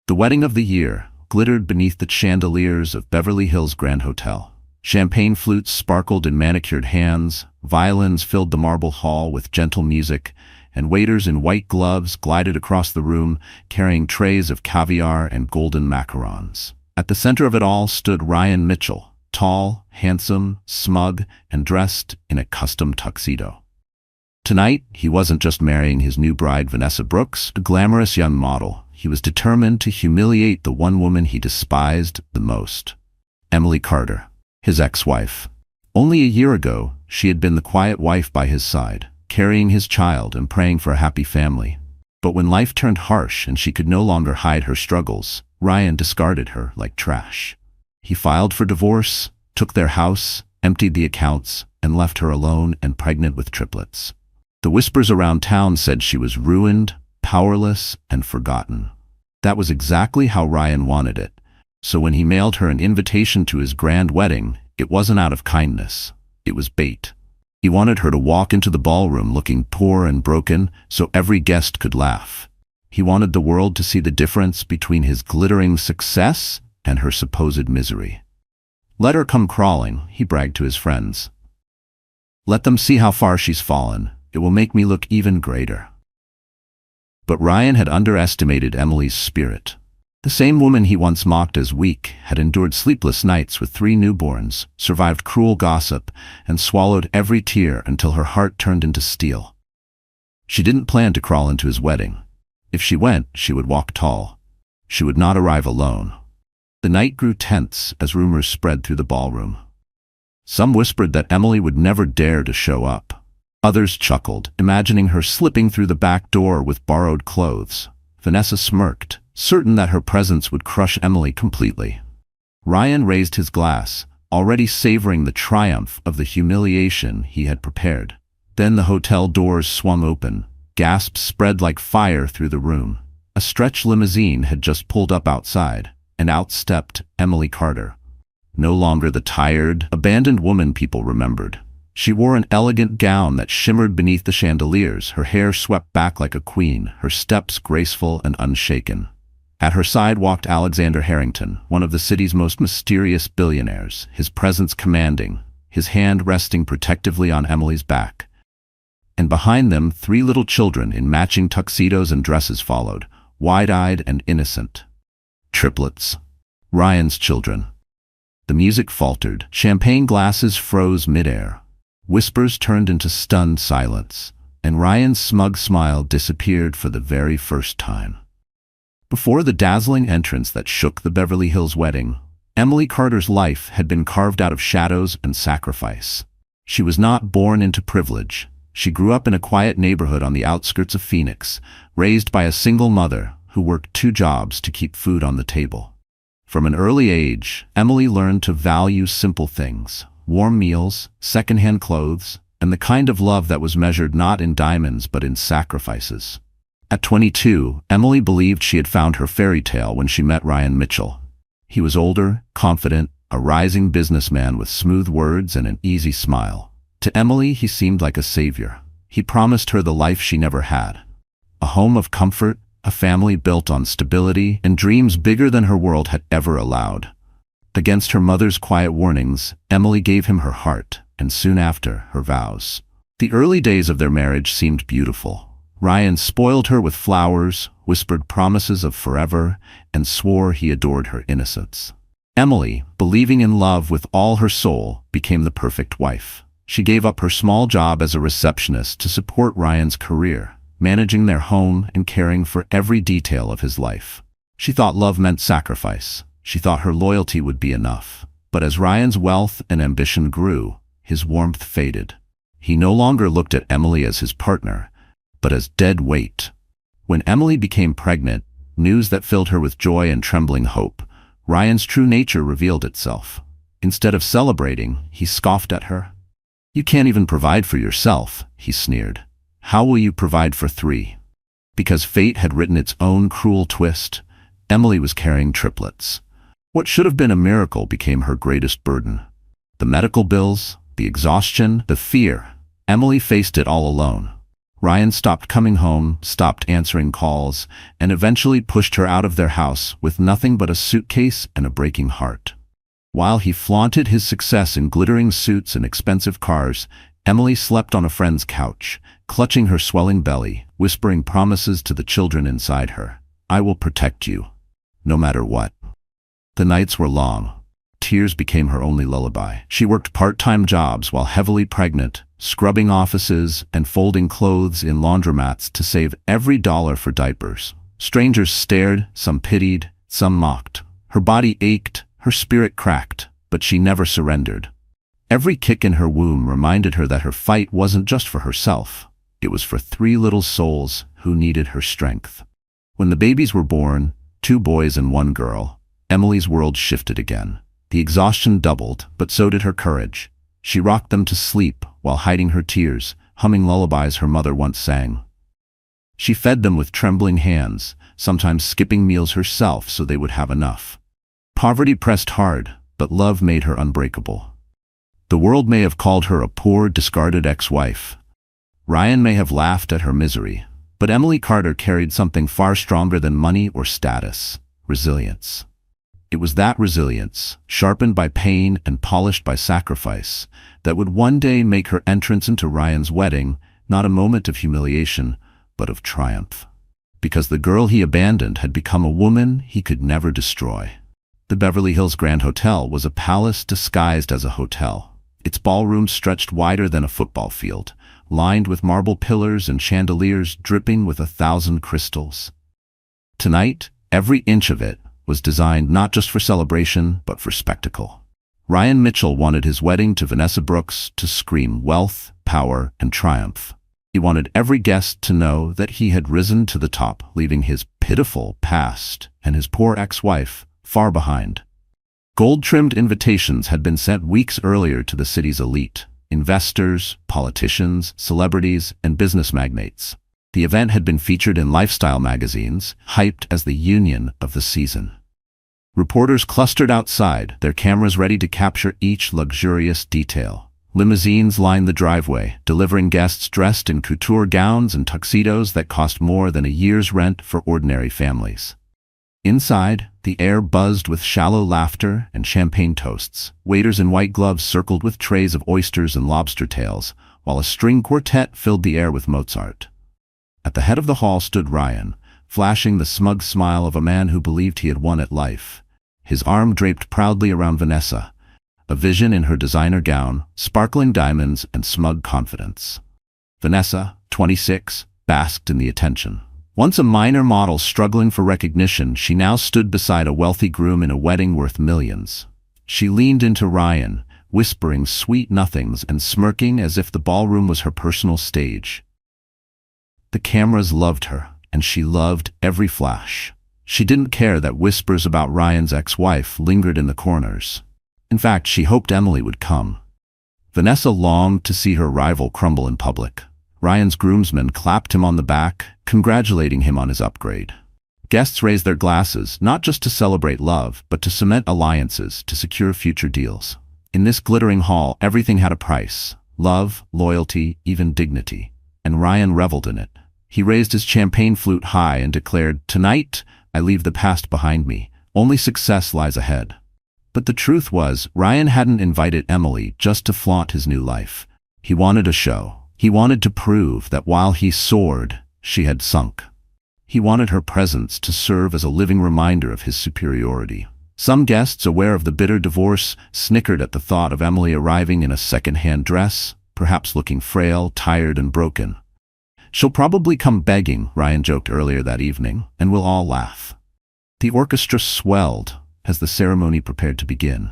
The wedding of the year glittered beneath the chandeliers of Beverly Hills Grand Hotel. Champagne flutes sparkled in manicured hands, violins filled the marble hall with gentle music, and waiters in white gloves glided across the room carrying trays of caviar and golden macarons. At the center of it all stood Ryan Mitchell, tall, handsome, smug, and dressed in a custom tuxedo. Tonight, he wasn't just marrying his new bride Vanessa Brooks, a glamorous young model. He was determined to humiliate the one woman he despised the most, Emily Carter, his ex-wife. Only a year ago, she had been the quiet wife by his side, carrying his child and praying for a happy family. But when life turned harsh and she could no longer hide her struggles, Ryan discarded her like trash. He filed for divorce, took their house, emptied the accounts, and left her alone and pregnant with triplets. The whispers around town said she was ruined, powerless, and forgotten. That was exactly how Ryan wanted it. So when he mailed her an invitation to his grand wedding, it wasn't out of kindness. It was bait. He wanted her to walk into the ballroom looking poor and broken so every guest could laugh. He wanted the world to see the difference between his glittering success and her supposed misery. "Let her come crawling," he bragged to his friends. "Let them see how far she's fallen. It will make me look even greater." But Ryan had underestimated Emily's spirit. The same woman he once mocked as weak had endured sleepless nights with 3 newborns, survived cruel gossip, and swallowed every tear until her heart turned into steel. She didn't plan to crawl into his wedding. If she went, she would walk tall. She would not arrive alone. The night grew tense as rumors spread through the ballroom. Some whispered that Emily would never dare to show up. Others chuckled, imagining her slipping through the back door with borrowed clothes. Vanessa smirked, certain that her presence would crush Emily completely. Ryan raised his glass, already savoring the triumph of the humiliation he had prepared. Then the hotel doors swung open. Gasps spread like fire through the room. A stretch limousine had just pulled up outside, and out stepped Emily Carter. No longer the tired, abandoned woman people remembered. She wore an elegant gown that shimmered beneath the chandeliers, her hair swept back like a queen, her steps graceful and unshaken. At her side walked Alexander Harrington, one of the city's most mysterious billionaires, his presence commanding, his hand resting protectively on Emily's back. And behind them, 3 little children in matching tuxedos and dresses followed, wide-eyed and innocent. Triplets. Ryan's children. The music faltered. Champagne glasses froze midair. Whispers turned into stunned silence, and Ryan's smug smile disappeared for the very first time. Before the dazzling entrance that shook the Beverly Hills wedding, Emily Carter's life had been carved out of shadows and sacrifice. She was not born into privilege. She grew up in a quiet neighborhood on the outskirts of Phoenix, raised by a single mother who worked 2 jobs to keep food on the table. From an early age, Emily learned to value simple things: warm meals, secondhand clothes, and the kind of love that was measured not in diamonds but in sacrifices. At 22, Emily believed she had found her fairy tale when she met Ryan Mitchell. He was older, confident, a rising businessman with smooth words and an easy smile. To Emily, he seemed like a savior. He promised her the life she never had. A home of comfort, a family built on stability, and dreams bigger than her world had ever allowed. Against her mother's quiet warnings, Emily gave him her heart, and soon after, her vows. The early days of their marriage seemed beautiful. Ryan spoiled her with flowers, whispered promises of forever, and swore he adored her innocence. Emily, believing in love with all her soul, became the perfect wife. She gave up her small job as a receptionist to support Ryan's career, managing their home and caring for every detail of his life. She thought love meant sacrifice. She thought her loyalty would be enough. But as Ryan's wealth and ambition grew, his warmth faded. He no longer looked at Emily as his partner, but as dead weight. When Emily became pregnant, news that filled her with joy and trembling hope, Ryan's true nature revealed itself. Instead of celebrating, he scoffed at her. "You can't even provide for yourself," he sneered. "How will you provide for 3? Because fate had written its own cruel twist, Emily was carrying triplets. What should have been a miracle became her greatest burden. The medical bills, the exhaustion, the fear. Emily faced it all alone. Ryan stopped coming home, stopped answering calls, and eventually pushed her out of their house with nothing but a suitcase and a breaking heart. While he flaunted his success in glittering suits and expensive cars, Emily slept on a friend's couch, clutching her swelling belly, whispering promises to the children inside her. "I will protect you, no matter what." The nights were long. Tears became her only lullaby. She worked part-time jobs while heavily pregnant, scrubbing offices and folding clothes in laundromats to save every dollar for diapers. Strangers stared, some pitied, some mocked. Her body ached, her spirit cracked, but she never surrendered. Every kick in her womb reminded her that her fight wasn't just for herself. It was for 3 little souls who needed her strength. When the babies were born, 2 boys and 1 girl, Emily's world shifted again. The exhaustion doubled, but so did her courage. She rocked them to sleep while hiding her tears, humming lullabies her mother once sang. She fed them with trembling hands, sometimes skipping meals herself so they would have enough. Poverty pressed hard, but love made her unbreakable. The world may have called her a poor, discarded ex-wife. Ryan may have laughed at her misery, but Emily Carter carried something far stronger than money or status: resilience. It was that resilience, sharpened by pain and polished by sacrifice, that would one day make her entrance into Ryan's wedding not a moment of humiliation, but of triumph. Because the girl he abandoned had become a woman he could never destroy. The Beverly Hills Grand Hotel was a palace disguised as a hotel. Its ballroom stretched wider than a football field, lined with marble pillars and chandeliers dripping with 1,000 crystals. Tonight, every inch of it was designed not just for celebration, but for spectacle. Ryan Mitchell wanted his wedding to Vanessa Brooks to scream wealth, power, and triumph. He wanted every guest to know that he had risen to the top, leaving his pitiful past and his poor ex-wife far behind. Gold-trimmed invitations had been sent weeks earlier to the city's elite: investors, politicians, celebrities, and business magnates. The event had been featured in lifestyle magazines, hyped as the union of the season. Reporters clustered outside, their cameras ready to capture each luxurious detail. Limousines lined the driveway, delivering guests dressed in couture gowns and tuxedos that cost more than a year's rent for ordinary families. Inside, the air buzzed with shallow laughter and champagne toasts. Waiters in white gloves circled with trays of oysters and lobster tails, while a string quartet filled the air with Mozart. At the head of the hall stood Ryan, flashing the smug smile of a man who believed he had won at life. His arm draped proudly around Vanessa, a vision in her designer gown, sparkling diamonds, and smug confidence. Vanessa, 26, basked in the attention. Once a minor model struggling for recognition, she now stood beside a wealthy groom in a wedding worth millions. She leaned into Ryan, whispering sweet nothings and smirking as if the ballroom was her personal stage. The cameras loved her, and she loved every flash. She didn't care that whispers about Ryan's ex-wife lingered in the corners. In fact, she hoped Emily would come. Vanessa longed to see her rival crumble in public. Ryan's groomsmen clapped him on the back, congratulating him on his upgrade. Guests raised their glasses, not just to celebrate love, but to cement alliances, to secure future deals. In this glittering hall, everything had a price: love, loyalty, even dignity. And Ryan reveled in it. He raised his champagne flute high and declared, "Tonight, I leave the past behind me. Only success lies ahead." But the truth was, Ryan hadn't invited Emily just to flaunt his new life. He wanted a show. He wanted to prove that while he soared, she had sunk. He wanted her presence to serve as a living reminder of his superiority. Some guests, aware of the bitter divorce, snickered at the thought of Emily arriving in a second-hand dress, perhaps looking frail, tired, and broken. "She'll probably come begging," Ryan joked earlier that evening, and we'll all laugh. The orchestra swelled as the ceremony prepared to begin.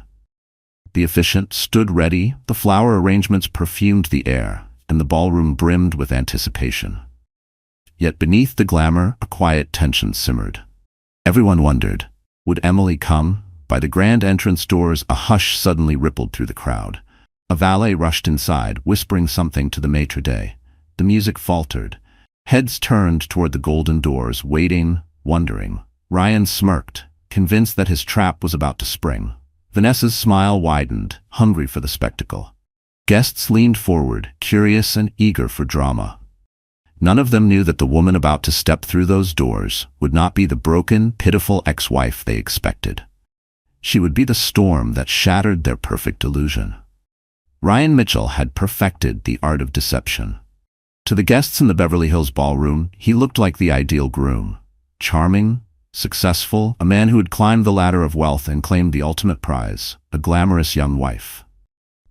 The officiant stood ready, the flower arrangements perfumed the air, and the ballroom brimmed with anticipation. Yet beneath the glamour, a quiet tension simmered. Everyone wondered, would Emily come? By the grand entrance doors, a hush suddenly rippled through the crowd. A valet rushed inside, whispering something to the maitre d'. The music faltered. Heads turned toward the golden doors, waiting, wondering. Ryan smirked, convinced that his trap was about to spring. Vanessa's smile widened, hungry for the spectacle. Guests leaned forward, curious and eager for drama. None of them knew that the woman about to step through those doors would not be the broken, pitiful ex-wife they expected. She would be the storm that shattered their perfect illusion. Ryan Mitchell had perfected the art of deception. To the guests in the Beverly Hills ballroom, he looked like the ideal groom. Charming, successful, a man who had climbed the ladder of wealth and claimed the ultimate prize, a glamorous young wife.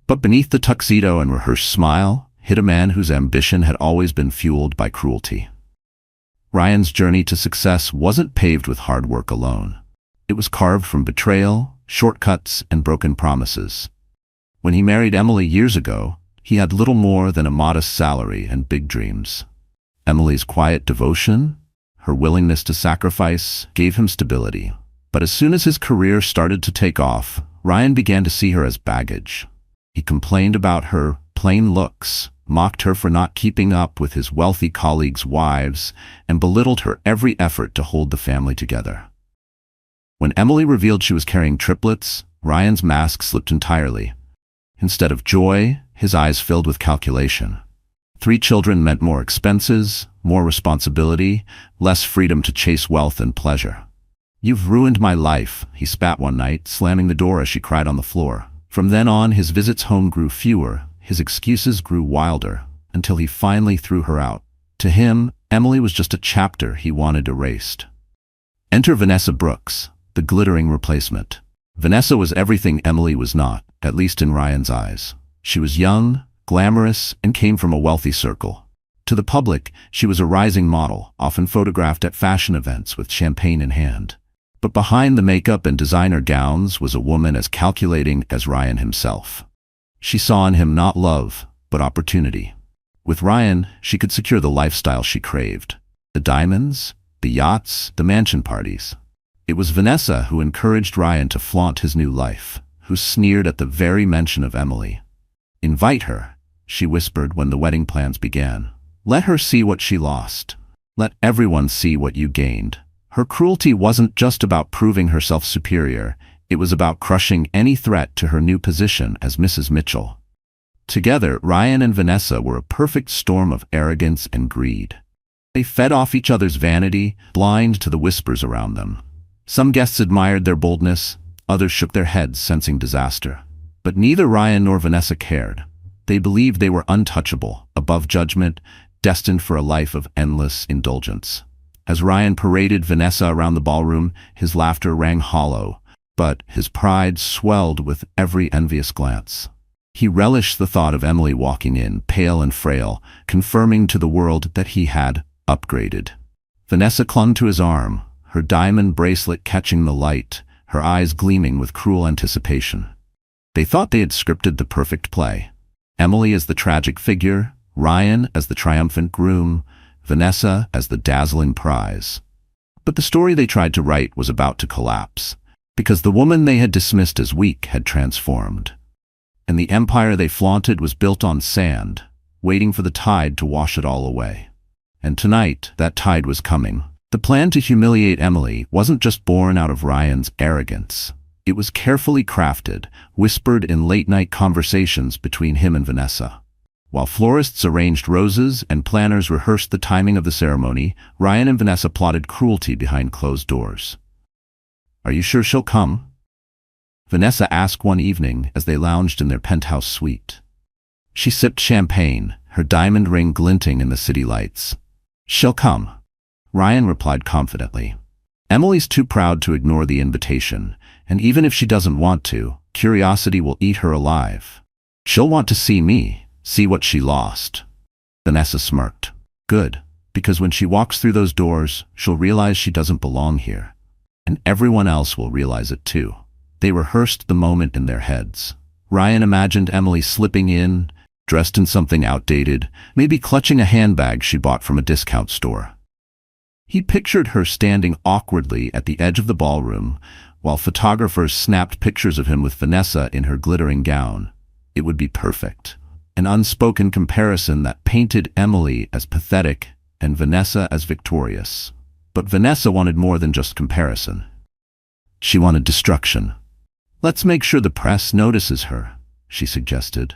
But beneath the tuxedo and rehearsed smile hid a man whose ambition had always been fueled by cruelty. Ryan's journey to success wasn't paved with hard work alone. It was carved from betrayal, shortcuts, and broken promises. When he married Emily years ago, he had little more than a modest salary and big dreams. Emily's quiet devotion, her willingness to sacrifice, gave him stability. But as soon as his career started to take off, Ryan began to see her as baggage. He complained about her plain looks, mocked her for not keeping up with his wealthy colleagues' wives, and belittled her every effort to hold the family together. When Emily revealed she was carrying triplets, Ryan's mask slipped entirely. Instead of joy, his eyes filled with calculation. 3 children meant more expenses, more responsibility, less freedom to chase wealth and pleasure. "You've ruined my life," he spat one night, slamming the door as she cried on the floor. From then on, his visits home grew fewer, his excuses grew wilder, until he finally threw her out. To him, Emily was just a chapter he wanted erased. Enter Vanessa Brooks, the glittering replacement. Vanessa was everything Emily was not, at least in Ryan's eyes. She was young, glamorous, and came from a wealthy circle. To the public, she was a rising model, often photographed at fashion events with champagne in hand. But behind the makeup and designer gowns was a woman as calculating as Ryan himself. She saw in him not love, but opportunity. With Ryan, she could secure the lifestyle she craved. The diamonds, the yachts, the mansion parties. It was Vanessa who encouraged Ryan to flaunt his new life, who sneered at the very mention of Emily. "Invite her," she whispered when the wedding plans began. "Let her see what she lost. Let everyone see what you gained." Her cruelty wasn't just about proving herself superior, it was about crushing any threat to her new position as Mrs. Mitchell. Together, Ryan and Vanessa were a perfect storm of arrogance and greed. They fed off each other's vanity, blind to the whispers around them. Some guests admired their boldness, others shook their heads, sensing disaster. But neither Ryan nor Vanessa cared. They believed they were untouchable, above judgment, destined for a life of endless indulgence. As Ryan paraded Vanessa around the ballroom, his laughter rang hollow, but his pride swelled with every envious glance. He relished the thought of Emily walking in, pale and frail, confirming to the world that he had upgraded. Vanessa clung to his arm, her diamond bracelet catching the light, her eyes gleaming with cruel anticipation. They thought they had scripted the perfect play. Emily as the tragic figure, Ryan as the triumphant groom, Vanessa as the dazzling prize. But the story they tried to write was about to collapse, because the woman they had dismissed as weak had transformed. And the empire they flaunted was built on sand, waiting for the tide to wash it all away. And tonight, that tide was coming. The plan to humiliate Emily wasn't just born out of Ryan's arrogance. It was carefully crafted, whispered in late-night conversations between him and Vanessa. While florists arranged roses and planners rehearsed the timing of the ceremony, Ryan and Vanessa plotted cruelty behind closed doors. "Are you sure she'll come?" Vanessa asked one evening as they lounged in their penthouse suite. She sipped champagne, her diamond ring glinting in the city lights. "She'll come," Ryan replied confidently. "Emily's too proud to ignore the invitation, and even if she doesn't want to, curiosity will eat her alive. She'll want to see me, see what she lost." Vanessa smirked. "Good, because when she walks through those doors, she'll realize she doesn't belong here. And everyone else will realize it too." They rehearsed the moment in their heads. Ryan imagined Emily slipping in, dressed in something outdated, maybe clutching a handbag she bought from a discount store. He pictured her standing awkwardly at the edge of the ballroom, while photographers snapped pictures of him with Vanessa in her glittering gown. It would be perfect. An unspoken comparison that painted Emily as pathetic and Vanessa as victorious. But Vanessa wanted more than just comparison. She wanted destruction. "Let's make sure the press notices her," she suggested.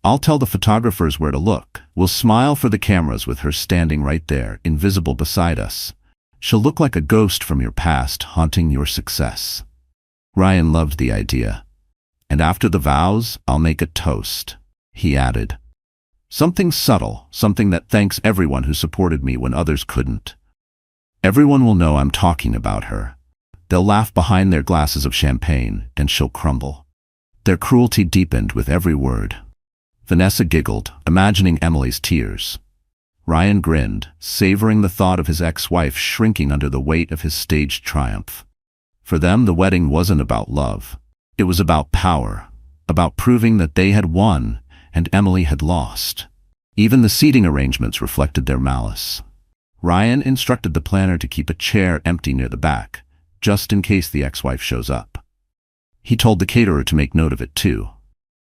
I'll tell the photographers where to look. We'll smile for the cameras with her standing right there, invisible beside us. She'll look like a ghost from your past, haunting your success." Ryan loved the idea. "And after the vows, I'll make a toast," he added. "Something subtle, something that thanks everyone who supported me when others couldn't. Everyone will know I'm talking about her. They'll laugh behind their glasses of champagne, and she'll crumble." Their cruelty deepened with every word. Vanessa giggled, imagining Emily's tears. Ryan grinned, savoring the thought of his ex-wife shrinking under the weight of his staged triumph. For them, the wedding wasn't about love. It was about power, about proving that they had won and Emily had lost. Even the seating arrangements reflected their malice. Ryan instructed the planner to keep a chair empty near the back, just in case the ex-wife shows up. He told the caterer to make note of it too.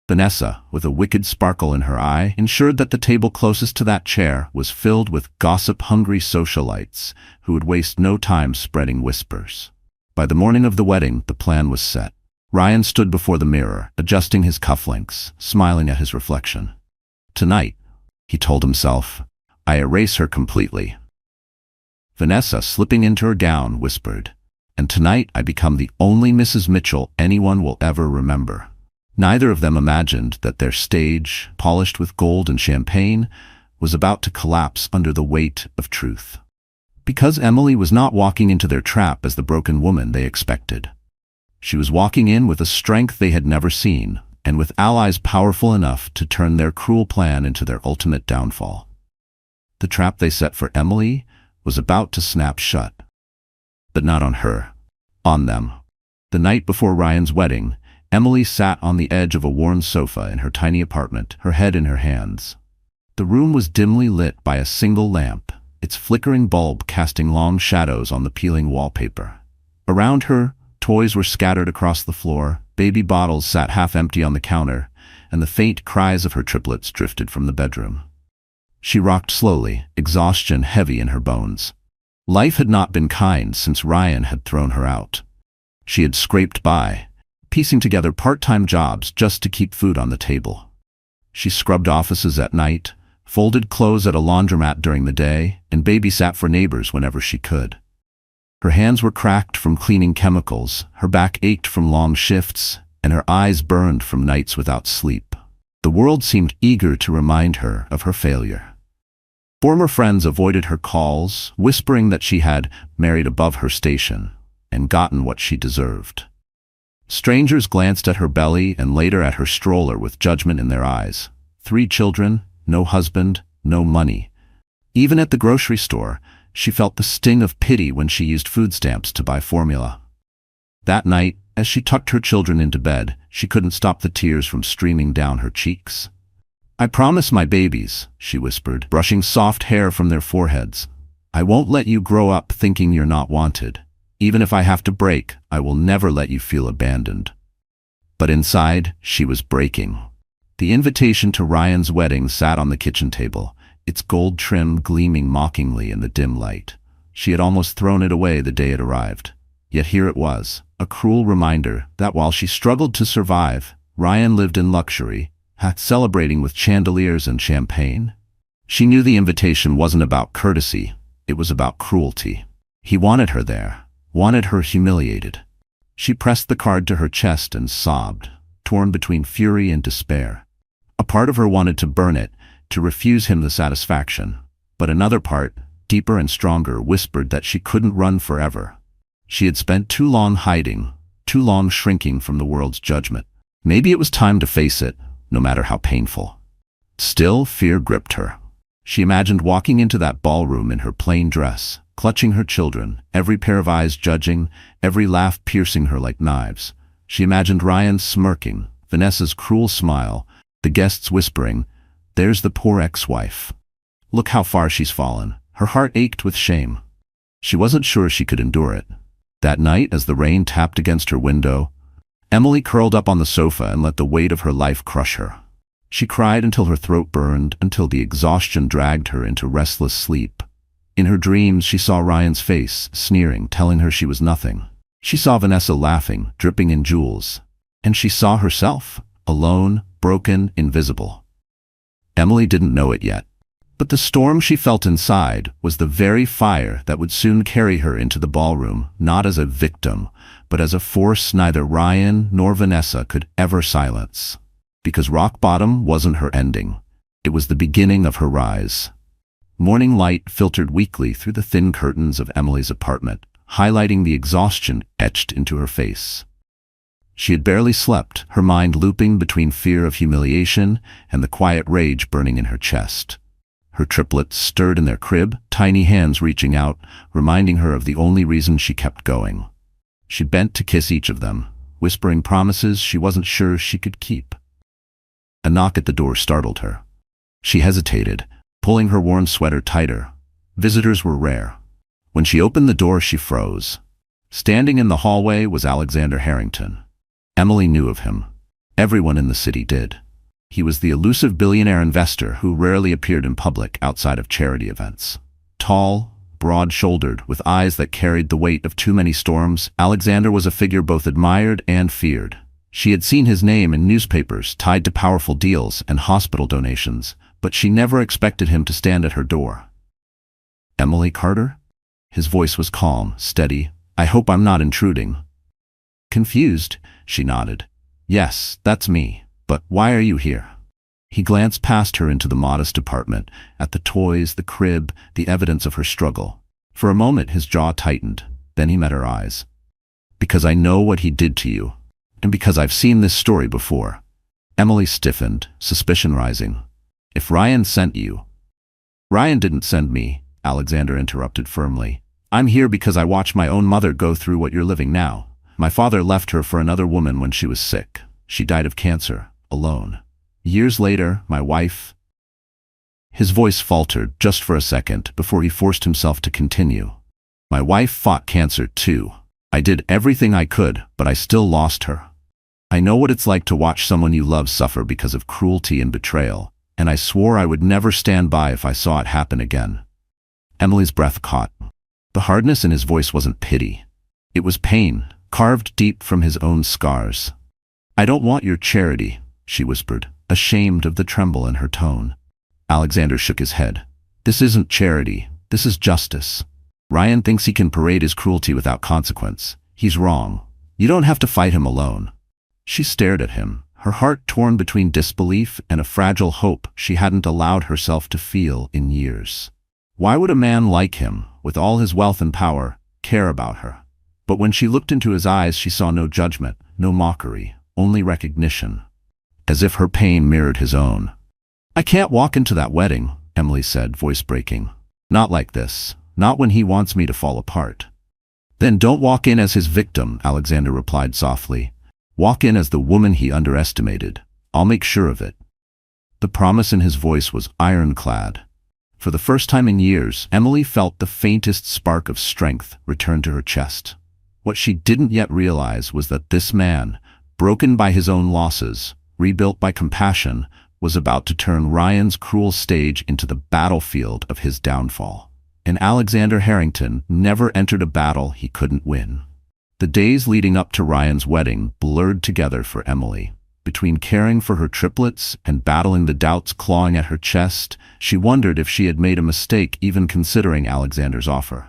Vanessa, with a wicked sparkle in her eye, ensured that the table closest to that chair was filled with gossip-hungry socialites who would waste no time spreading whispers. By the morning of the wedding, the plan was set. Ryan stood before the mirror, adjusting his cufflinks, smiling at his reflection. "Tonight," he told himself, "I erase her completely." Vanessa, slipping into her gown, whispered, "And tonight I become the only Mrs. Mitchell anyone will ever remember." Neither of them imagined that their stage, polished with gold and champagne, was about to collapse under the weight of truth. Because Emily was not walking into their trap as the broken woman they expected. She was walking in with a strength they had never seen, and with allies powerful enough to turn their cruel plan into their ultimate downfall. The trap they set for Emily was about to snap shut. But not on her. On them. The night before Ryan's wedding, Emily sat on the edge of a worn sofa in her tiny apartment, her head in her hands. The room was dimly lit by a single lamp, its flickering bulb casting long shadows on the peeling wallpaper. Around her, toys were scattered across the floor, baby bottles sat half-empty on the counter, and the faint cries of her triplets drifted from the bedroom. She rocked slowly, exhaustion heavy in her bones. Life had not been kind since Ryan had thrown her out. She had scraped by, piecing together part-time jobs just to keep food on the table. She scrubbed offices at night, folded clothes at a laundromat during the day, and babysat for neighbors whenever she could. Her hands were cracked from cleaning chemicals, her back ached from long shifts, and her eyes burned from nights without sleep. The world seemed eager to remind her of her failure. Former friends avoided her calls, whispering that she had married above her station and gotten what she deserved. Strangers glanced at her belly and later at her stroller with judgment in their eyes. 3 children, no husband, no money. Even at the grocery store, she felt the sting of pity when she used food stamps to buy formula. That night, as she tucked her children into bed, she couldn't stop the tears from streaming down her cheeks. "I promise my babies," she whispered, brushing soft hair from their foreheads, "I won't let you grow up thinking you're not wanted. Even if I have to break, I will never let you feel abandoned." But inside, she was breaking. The invitation to Ryan's wedding sat on the kitchen table, its gold trim gleaming mockingly in the dim light. She had almost thrown it away the day it arrived. Yet here it was, a cruel reminder that while she struggled to survive, Ryan lived in luxury, celebrating with chandeliers and champagne. She knew the invitation wasn't about courtesy, it was about cruelty. He wanted her there, wanted her humiliated. She pressed the card to her chest and sobbed, torn between fury and despair. A part of her wanted to burn it, to refuse him the satisfaction, but another part, deeper and stronger, whispered that she couldn't run forever. She had spent too long hiding, too long shrinking from the world's judgment. Maybe it was time to face it, no matter how painful. Still, fear gripped her. She imagined walking into that ballroom in her plain dress, clutching her children, every pair of eyes judging, every laugh piercing her like knives. She imagined Ryan smirking, Vanessa's cruel smile, the guests whispering, "There's the poor ex-wife. Look how far she's fallen." Her heart ached with shame. She wasn't sure she could endure it. That night, as the rain tapped against her window, Emily curled up on the sofa and let the weight of her life crush her. She cried until her throat burned, until the exhaustion dragged her into restless sleep. In her dreams, she saw Ryan's face, sneering, telling her she was nothing. She saw Vanessa laughing, dripping in jewels. And she saw herself, alone, broken, invisible. Emily didn't know it yet. But the storm she felt inside was the very fire that would soon carry her into the ballroom, not as a victim, but as a force neither Ryan nor Vanessa could ever silence. Because rock bottom wasn't her ending. It was the beginning of her rise. Morning light filtered weakly through the thin curtains of Emily's apartment, highlighting the exhaustion etched into her face. She had barely slept, her mind looping between fear of humiliation and the quiet rage burning in her chest. Her triplets stirred in their crib, tiny hands reaching out, reminding her of the only reason she kept going. She bent to kiss each of them, whispering promises she wasn't sure she could keep. A knock at the door startled her. She hesitated, pulling her worn sweater tighter. Visitors were rare. When she opened the door, she froze. Standing in the hallway was Alexander Harrington. Emily knew of him. Everyone in the city did. He was the elusive billionaire investor who rarely appeared in public outside of charity events. Tall, broad-shouldered, with eyes that carried the weight of too many storms, Alexander was a figure both admired and feared. She had seen his name in newspapers tied to powerful deals and hospital donations, but she never expected him to stand at her door. "Emily Carter?" His voice was calm, steady. "I hope I'm not intruding." Confused, she nodded. "Yes, that's me. But why are you here?" He glanced past her into the modest apartment, at the toys, the crib, the evidence of her struggle. For a moment his jaw tightened, then he met her eyes. "Because I know what he did to you, and because I've seen this story before." Emily stiffened, suspicion rising. "If Ryan sent you—" "Ryan didn't send me," Alexander interrupted firmly. "I'm here because I watched my own mother go through what you're living now. My father left her for another woman when she was sick. She died of cancer. Alone. Years later, my wife—" His voice faltered just for a second before he forced himself to continue. "My wife fought cancer too. I did everything I could, but I still lost her. I know what it's like to watch someone you love suffer because of cruelty and betrayal, and I swore I would never stand by if I saw it happen again." Emily's breath caught. The hardness in his voice wasn't pity. It was pain, carved deep from his own scars. "I don't want your charity," she whispered, ashamed of the tremble in her tone. Alexander shook his head. "This isn't charity. This is justice. Ryan thinks he can parade his cruelty without consequence. He's wrong. You don't have to fight him alone." She stared at him, her heart torn between disbelief and a fragile hope she hadn't allowed herself to feel in years. Why would a man like him, with all his wealth and power, care about her? But when she looked into his eyes, she saw no judgment, no mockery, only recognition. As if her pain mirrored his own. "I can't walk into that wedding," Emily said, voice breaking. "Not like this. Not when he wants me to fall apart." "Then don't walk in as his victim," Alexander replied softly. "Walk in as the woman he underestimated. I'll make sure of it." The promise in his voice was ironclad. For the first time in years, Emily felt the faintest spark of strength return to her chest. What she didn't yet realize was that this man, broken by his own losses, rebuilt by compassion, was about to turn Ryan's cruel stage into the battlefield of his downfall. And Alexander Harrington never entered a battle he couldn't win. The days leading up to Ryan's wedding blurred together for Emily. Between caring for her triplets and battling the doubts clawing at her chest, she wondered if she had made a mistake even considering Alexander's offer.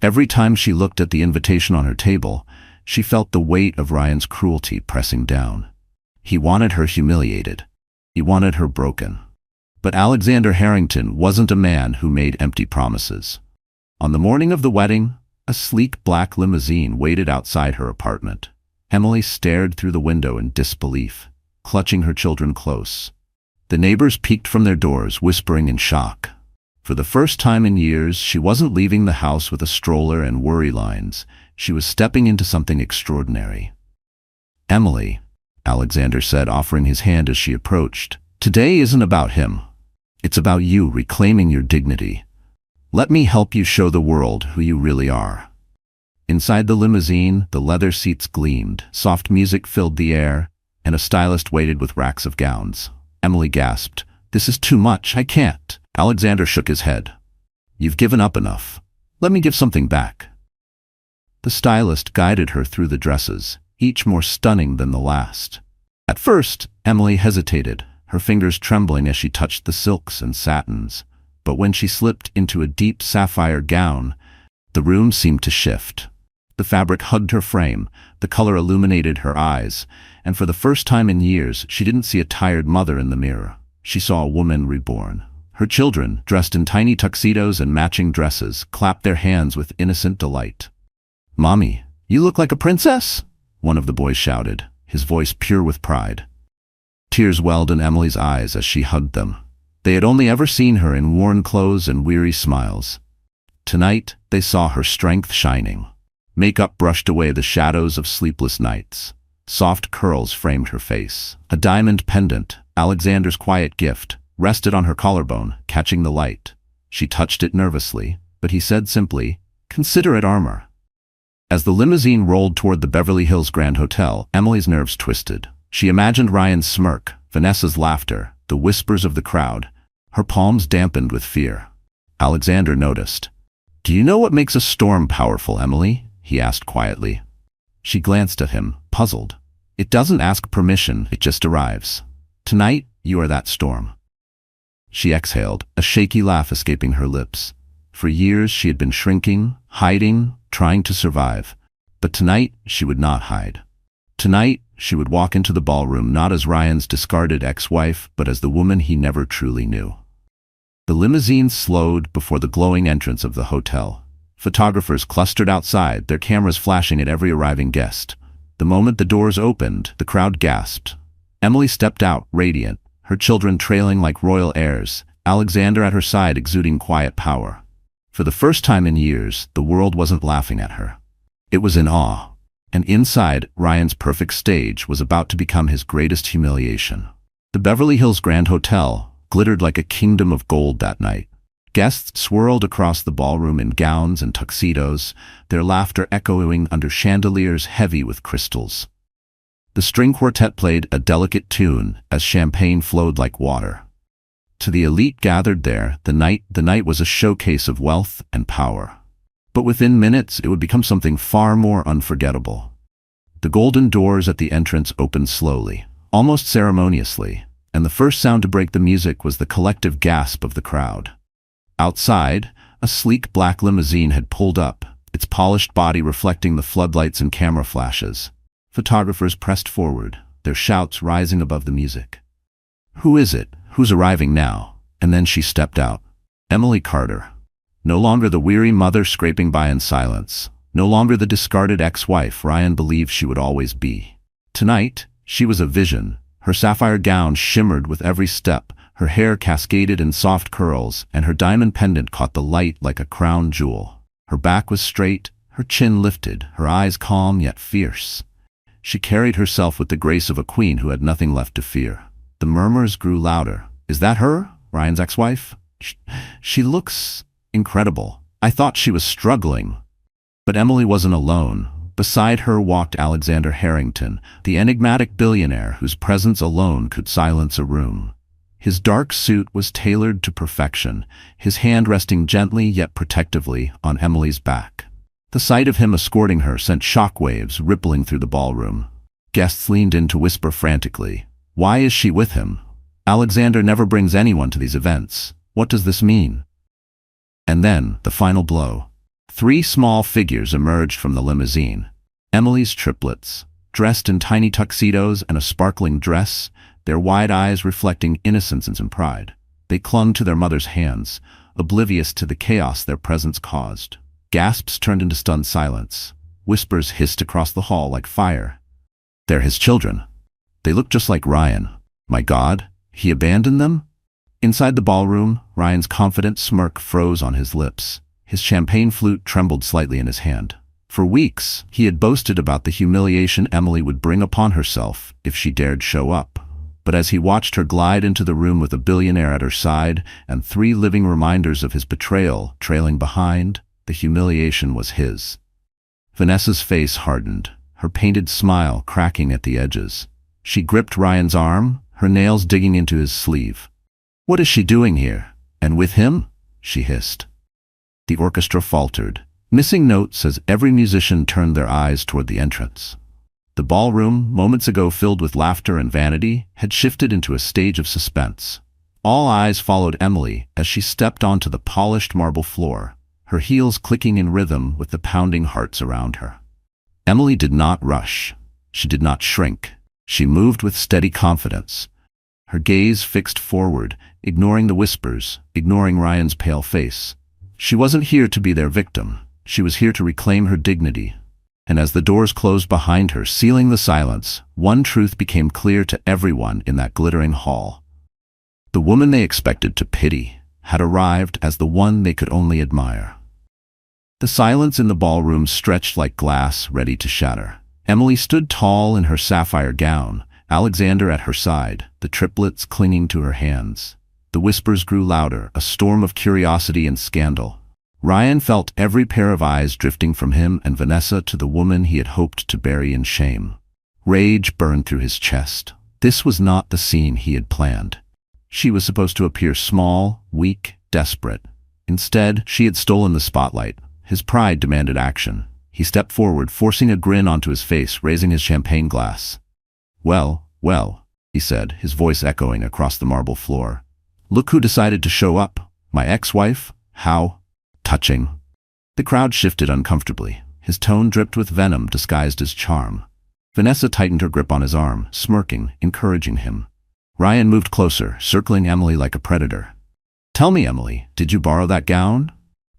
Every time she looked at the invitation on her table, she felt the weight of Ryan's cruelty pressing down. He wanted her humiliated. He wanted her broken. But Alexander Harrington wasn't a man who made empty promises. On the morning of the wedding, a sleek black limousine waited outside her apartment. Emily stared through the window in disbelief, clutching her children close. The neighbors peeked from their doors, whispering in shock. For the first time in years, she wasn't leaving the house with a stroller and worry lines. She was stepping into something extraordinary. "Emily," Alexander said, offering his hand as she approached, "today isn't about him. It's about you reclaiming your dignity. Let me help you show the world who you really are." Inside the limousine, the leather seats gleamed, soft music filled the air, and a stylist waited with racks of gowns. Emily gasped, "This is too much, I can't." Alexander shook his head. "You've given up enough. Let me give something back." The stylist guided her through the dresses, each more stunning than the last. At first, Emily hesitated, her fingers trembling as she touched the silks and satins. But when she slipped into a deep sapphire gown, the room seemed to shift. The fabric hugged her frame, the color illuminated her eyes, and for the first time in years, she didn't see a tired mother in the mirror. She saw a woman reborn. Her children, dressed in tiny tuxedos and matching dresses, clapped their hands with innocent delight. "Mommy, you look like a princess!" one of the boys shouted, his voice pure with pride. Tears welled in Emily's eyes as she hugged them. They had only ever seen her in worn clothes and weary smiles. Tonight, they saw her strength shining. Makeup brushed away the shadows of sleepless nights. Soft curls framed her face. A diamond pendant, Alexander's quiet gift, rested on her collarbone, catching the light. She touched it nervously, but he said simply, "Consider it armor." As the limousine rolled toward the Beverly Hills Grand Hotel, Emily's nerves twisted. She imagined Ryan's smirk, Vanessa's laughter, the whispers of the crowd. Her palms dampened with fear. Alexander noticed. "Do you know what makes a storm powerful, Emily?" he asked quietly. She glanced at him, puzzled. "It doesn't ask permission, it just arrives. Tonight, you are that storm." She exhaled, a shaky laugh escaping her lips. For years she had been shrinking, hiding, trying to survive. But tonight she would not hide. Tonight she would walk into the ballroom not as Ryan's discarded ex-wife, but as the woman he never truly knew. The limousine slowed before the glowing entrance of the hotel. Photographers clustered outside, their cameras flashing at every arriving guest. The moment the doors opened, the crowd gasped. Emily stepped out, radiant, her children trailing like royal heirs, Alexander at her side exuding quiet power. For the first time in years, the world wasn't laughing at her. It was in awe. And inside, Ryan's perfect stage was about to become his greatest humiliation. The Beverly Hills Grand Hotel glittered like a kingdom of gold that night. Guests swirled across the ballroom in gowns and tuxedos, their laughter echoing under chandeliers heavy with crystals. The string quartet played a delicate tune as champagne flowed like water. To the elite gathered there, the night was a showcase of wealth and power. But within minutes, it would become something far more unforgettable. The golden doors at the entrance opened slowly, almost ceremoniously, and the first sound to break the music was the collective gasp of the crowd. Outside, a sleek black limousine had pulled up, its polished body reflecting the floodlights and camera flashes. Photographers pressed forward, their shouts rising above the music. "Who is it? Who's arriving now?" And then she stepped out. Emily Carter. No longer the weary mother scraping by in silence. No longer the discarded ex-wife Ryan believed she would always be. Tonight, she was a vision. Her sapphire gown shimmered with every step, her hair cascaded in soft curls, and her diamond pendant caught the light like a crown jewel. Her back was straight, her chin lifted, her eyes calm yet fierce. She carried herself with the grace of a queen who had nothing left to fear. The murmurs grew louder. "Is that her? Ryan's ex-wife? She looks incredible. I thought she was struggling." But Emily wasn't alone. Beside her walked Alexander Harrington, the enigmatic billionaire whose presence alone could silence a room. His dark suit was tailored to perfection, his hand resting gently yet protectively on Emily's back. The sight of him escorting her sent shockwaves rippling through the ballroom. Guests leaned in to whisper frantically, "Why is she with him? Alexander never brings anyone to these events. What does this mean?" And then, the final blow. 3 small figures emerged from the limousine. Emily's triplets, dressed in tiny tuxedos and a sparkling dress, their wide eyes reflecting innocence and pride. They clung to their mother's hands, oblivious to the chaos their presence caused. Gasps turned into stunned silence. Whispers hissed across the hall like fire. "They're his children. They look just like Ryan. My God, he abandoned them?" Inside the ballroom, Ryan's confident smirk froze on his lips. His champagne flute trembled slightly in his hand. For weeks, he had boasted about the humiliation Emily would bring upon herself if she dared show up. But as he watched her glide into the room with a billionaire at her side and 3 living reminders of his betrayal trailing behind, the humiliation was his. Vanessa's face hardened, her painted smile cracking at the edges. She gripped Ryan's arm, her nails digging into his sleeve. "What is she doing here? And with him?" she hissed. The orchestra faltered, missing notes as every musician turned their eyes toward the entrance. The ballroom, moments ago filled with laughter and vanity, had shifted into a stage of suspense. All eyes followed Emily as she stepped onto the polished marble floor, her heels clicking in rhythm with the pounding hearts around her. Emily did not rush. She did not shrink. She moved with steady confidence, her gaze fixed forward, ignoring the whispers, ignoring Ryan's pale face. She wasn't here to be their victim. She was here to reclaim her dignity. And as the doors closed behind her, sealing the silence, one truth became clear to everyone in that glittering hall. The woman they expected to pity had arrived as the one they could only admire. The silence in the ballroom stretched like glass ready to shatter. Emily stood tall in her sapphire gown, Alexander at her side, the triplets clinging to her hands. The whispers grew louder, a storm of curiosity and scandal. Ryan felt every pair of eyes drifting from him and Vanessa to the woman he had hoped to bury in shame. Rage burned through his chest. This was not the scene he had planned. She was supposed to appear small, weak, desperate. Instead, she had stolen the spotlight. His pride demanded action. He stepped forward, forcing a grin onto his face, raising his champagne glass. "Well, well," he said, his voice echoing across the marble floor. "Look who decided to show up. My ex-wife? How touching." The crowd shifted uncomfortably. His tone dripped with venom disguised as charm. Vanessa tightened her grip on his arm, smirking, encouraging him. Ryan moved closer, circling Emily like a predator. "Tell me, Emily, did you borrow that gown?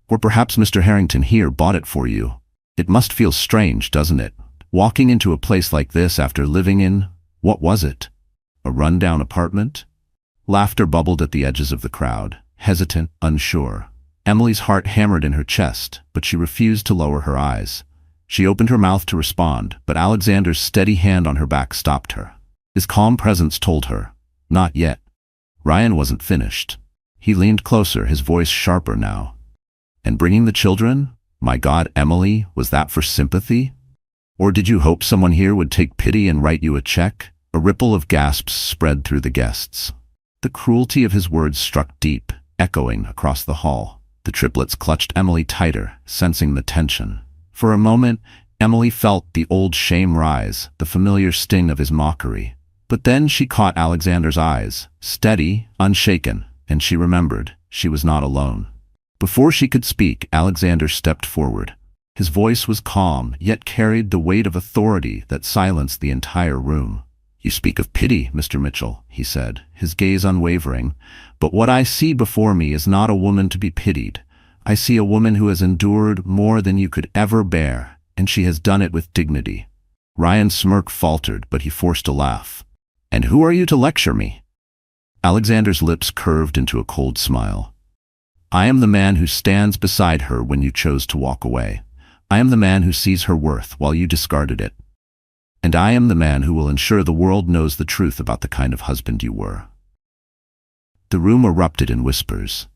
Or perhaps Mr. Harrington here bought it for you? It must feel strange, doesn't it? Walking into a place like this after living in, what was it? A rundown apartment?" Laughter bubbled at the edges of the crowd, hesitant, unsure. Emily's heart hammered in her chest, but she refused to lower her eyes. She opened her mouth to respond, but Alexander's steady hand on her back stopped her. His calm presence told her, not yet. Ryan wasn't finished. He leaned closer, his voice sharper now. "And bringing the children? My God, Emily, was that for sympathy? Or did you hope someone here would take pity and write you a check?" A ripple of gasps spread through the guests. The cruelty of his words struck deep, echoing across the hall. The triplets clutched Emily tighter, sensing the tension. For a moment, Emily felt the old shame rise, the familiar sting of his mockery. But then she caught Alexander's eyes, steady, unshaken, and she remembered she was not alone. Before she could speak, Alexander stepped forward. His voice was calm, yet carried the weight of authority that silenced the entire room. "You speak of pity, Mr. Mitchell," he said, his gaze unwavering, "but what I see before me is not a woman to be pitied. I see a woman who has endured more than you could ever bear, and she has done it with dignity." Ryan's smirk faltered, but he forced a laugh. "And who are you to lecture me?" Alexander's lips curved into a cold smile. "I am the man who stands beside her when you chose to walk away. I am the man who sees her worth while you discarded it. And I am the man who will ensure the world knows the truth about the kind of husband you were." The room erupted in whispers.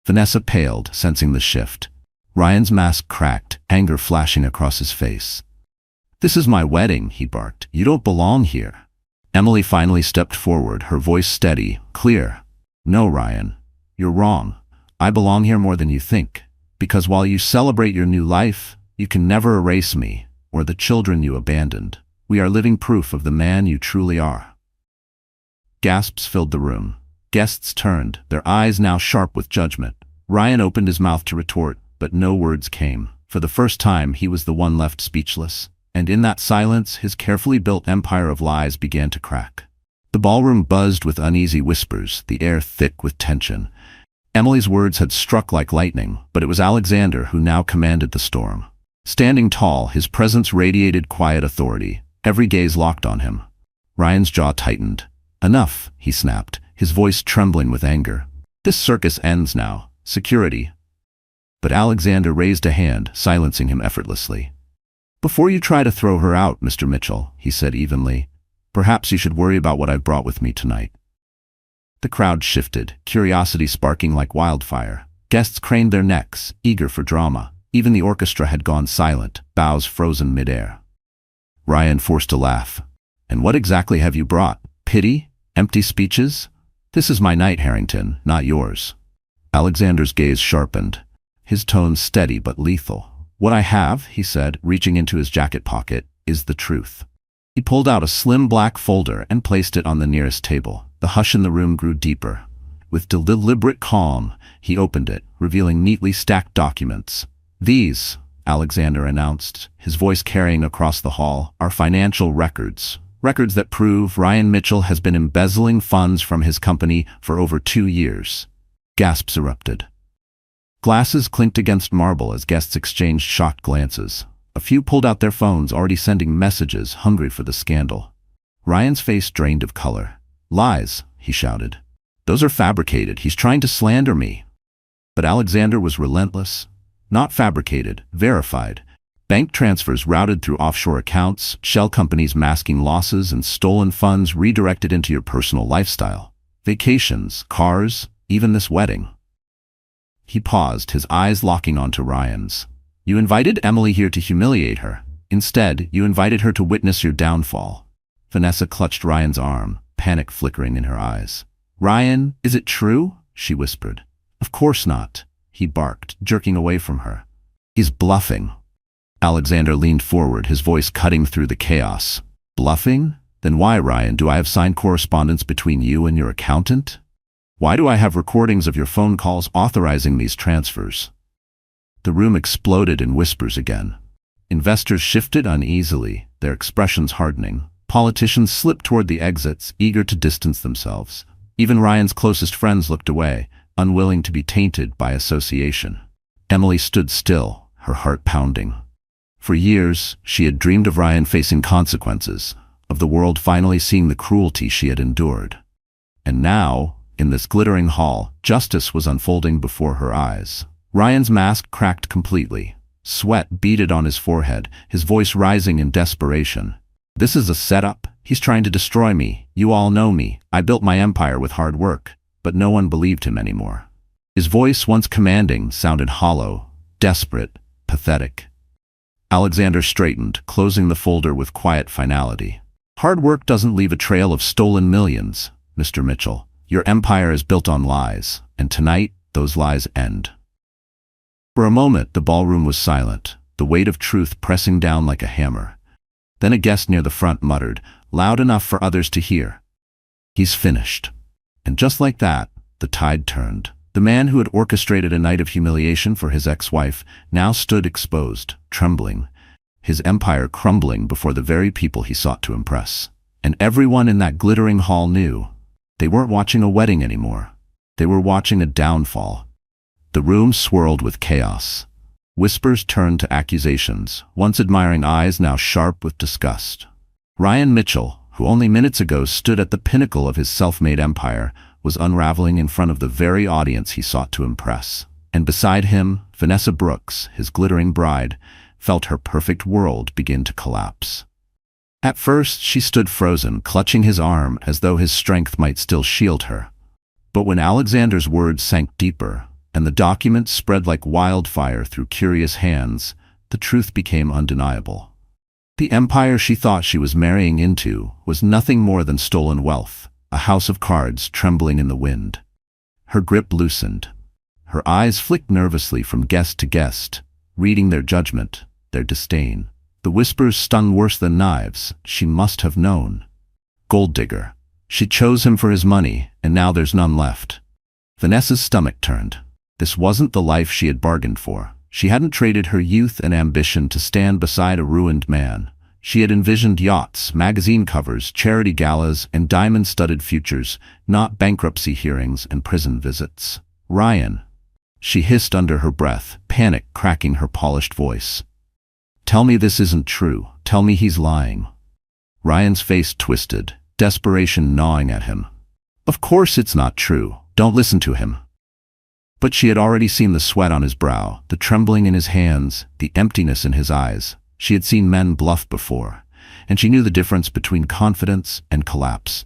Vanessa paled, sensing the shift. Ryan's mask cracked, anger flashing across his face. "This is my wedding," he barked. "You don't belong here." Emily finally stepped forward, her voice steady, clear. "No, Ryan, you're wrong. I belong here more than you think. Because while you celebrate your new life, you can never erase me, or the children you abandoned. We are living proof of the man you truly are." Gasps filled the room. Guests turned, their eyes now sharp with judgment. Ryan opened his mouth to retort, but no words came. For the first time, he was the one left speechless. And in that silence, his carefully built empire of lies began to crack. The ballroom buzzed with uneasy whispers, the air thick with tension. Emily's words had struck like lightning, but it was Alexander who now commanded the storm. Standing tall, his presence radiated quiet authority, every gaze locked on him. Ryan's jaw tightened. "Enough," he snapped, his voice trembling with anger. "This circus ends now. Security." But Alexander raised a hand, silencing him effortlessly. "Before you try to throw her out, Mr. Mitchell," he said evenly, "perhaps you should worry about what I've brought with me tonight." The crowd shifted, curiosity sparking like wildfire. Guests craned their necks, eager for drama. Even the orchestra had gone silent, bows frozen midair. Ryan forced a laugh. "And what exactly have you brought? Pity? Empty speeches? This is my night, Harrington, not yours." Alexander's gaze sharpened, his tone steady but lethal. "What I have," he said, reaching into his jacket pocket, "is the truth. He pulled out a slim black folder and placed it on the nearest table. The hush in the room grew deeper. With deliberate calm, he opened it, revealing neatly stacked documents. "These," Alexander announced, his voice carrying across the hall, "are financial records. Records that prove Ryan Mitchell has been embezzling funds from his company for over 2 years." Gasps erupted. Glasses clinked against marble as guests exchanged shocked glances. A few pulled out their phones, already sending messages, hungry for the scandal. Ryan's face drained of color. "Lies," he shouted. "Those are fabricated. He's trying to slander me." But Alexander was relentless. Not fabricated, verified. Bank transfers routed through offshore accounts, shell companies masking losses, and stolen funds redirected into your personal lifestyle. Vacations, cars, even this wedding. He paused, his eyes locking onto Ryan's. "You invited Emily here to humiliate her. Instead, you invited her to witness your downfall." Vanessa clutched Ryan's arm, panic flickering in her eyes. "Ryan, is it true?" she whispered. "Of course not," he barked, jerking away from her. "He's bluffing." Alexander leaned forward, his voice cutting through the chaos. "Bluffing? Then why, Ryan, do I have signed correspondence between you and your accountant? Why do I have recordings of your phone calls authorizing these transfers?" The room exploded in whispers again. Investors shifted uneasily, their expressions hardening. Politicians slipped toward the exits, eager to distance themselves. Even Ryan's closest friends looked away, unwilling to be tainted by association. Emily stood still, her heart pounding. For years, she had dreamed of Ryan facing consequences, of the world finally seeing the cruelty she had endured. And now, in this glittering hall, justice was unfolding before her eyes. Ryan's mask cracked completely. Sweat beaded on his forehead, his voice rising in desperation. "This is a setup. He's trying to destroy me. You all know me. I built my empire with hard work." But no one believed him anymore. His voice, once commanding, sounded hollow, desperate, pathetic. Alexander straightened, closing the folder with quiet finality. "Hard work doesn't leave a trail of stolen millions, Mr. Mitchell. Your empire is built on lies, and tonight, those lies end." For a moment, the ballroom was silent, the weight of truth pressing down like a hammer. Then a guest near the front muttered, loud enough for others to hear, "He's finished." And just like that, the tide turned. The man who had orchestrated a night of humiliation for his ex-wife now stood exposed, trembling, his empire crumbling before the very people he sought to impress. And everyone in that glittering hall knew. They weren't watching a wedding anymore. They were watching a downfall. The room swirled with chaos. Whispers turned to accusations, once admiring eyes now sharp with disgust. Ryan Mitchell, who only minutes ago stood at the pinnacle of his self-made empire, was unraveling in front of the very audience he sought to impress. And beside him, Vanessa Brooks, his glittering bride, felt her perfect world begin to collapse. At first, she stood frozen, clutching his arm as though his strength might still shield her. But when Alexander's words sank deeper, and the documents spread like wildfire through curious hands, the truth became undeniable. The empire she thought she was marrying into was nothing more than stolen wealth, a house of cards trembling in the wind. Her grip loosened. Her eyes flicked nervously from guest to guest, reading their judgment, their disdain. The whispers stung worse than knives. She must have known. Gold digger. She chose him for his money, and now there's none left. Vanessa's stomach turned. This wasn't the life she had bargained for. She hadn't traded her youth and ambition to stand beside a ruined man. She had envisioned yachts, magazine covers, charity galas, and diamond-studded futures, not bankruptcy hearings and prison visits. "Ryan," she hissed under her breath, panic cracking her polished voice. "Tell me this isn't true. Tell me he's lying." Ryan's face twisted, desperation gnawing at him. "Of course it's not true. Don't listen to him." But she had already seen the sweat on his brow, the trembling in his hands, the emptiness in his eyes. She had seen men bluff before, and she knew the difference between confidence and collapse.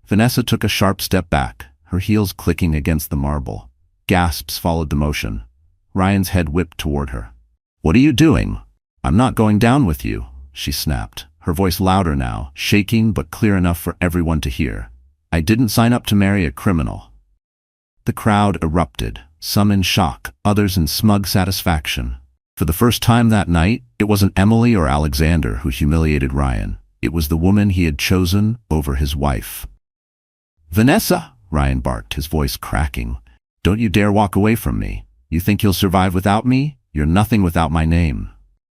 Vanessa took a sharp step back, her heels clicking against the marble. Gasps followed the motion. Ryan's head whipped toward her. "What are you doing?" "I'm not going down with you," she snapped, her voice louder now, shaking but clear enough for everyone to hear. "I didn't sign up to marry a criminal." The crowd erupted, some in shock, others in smug satisfaction. For the first time that night, it wasn't Emily or Alexander who humiliated Ryan. It was the woman he had chosen over his wife. "Vanessa!" Ryan barked, his voice cracking. "Don't you dare walk away from me. You think you'll survive without me? You're nothing without my name."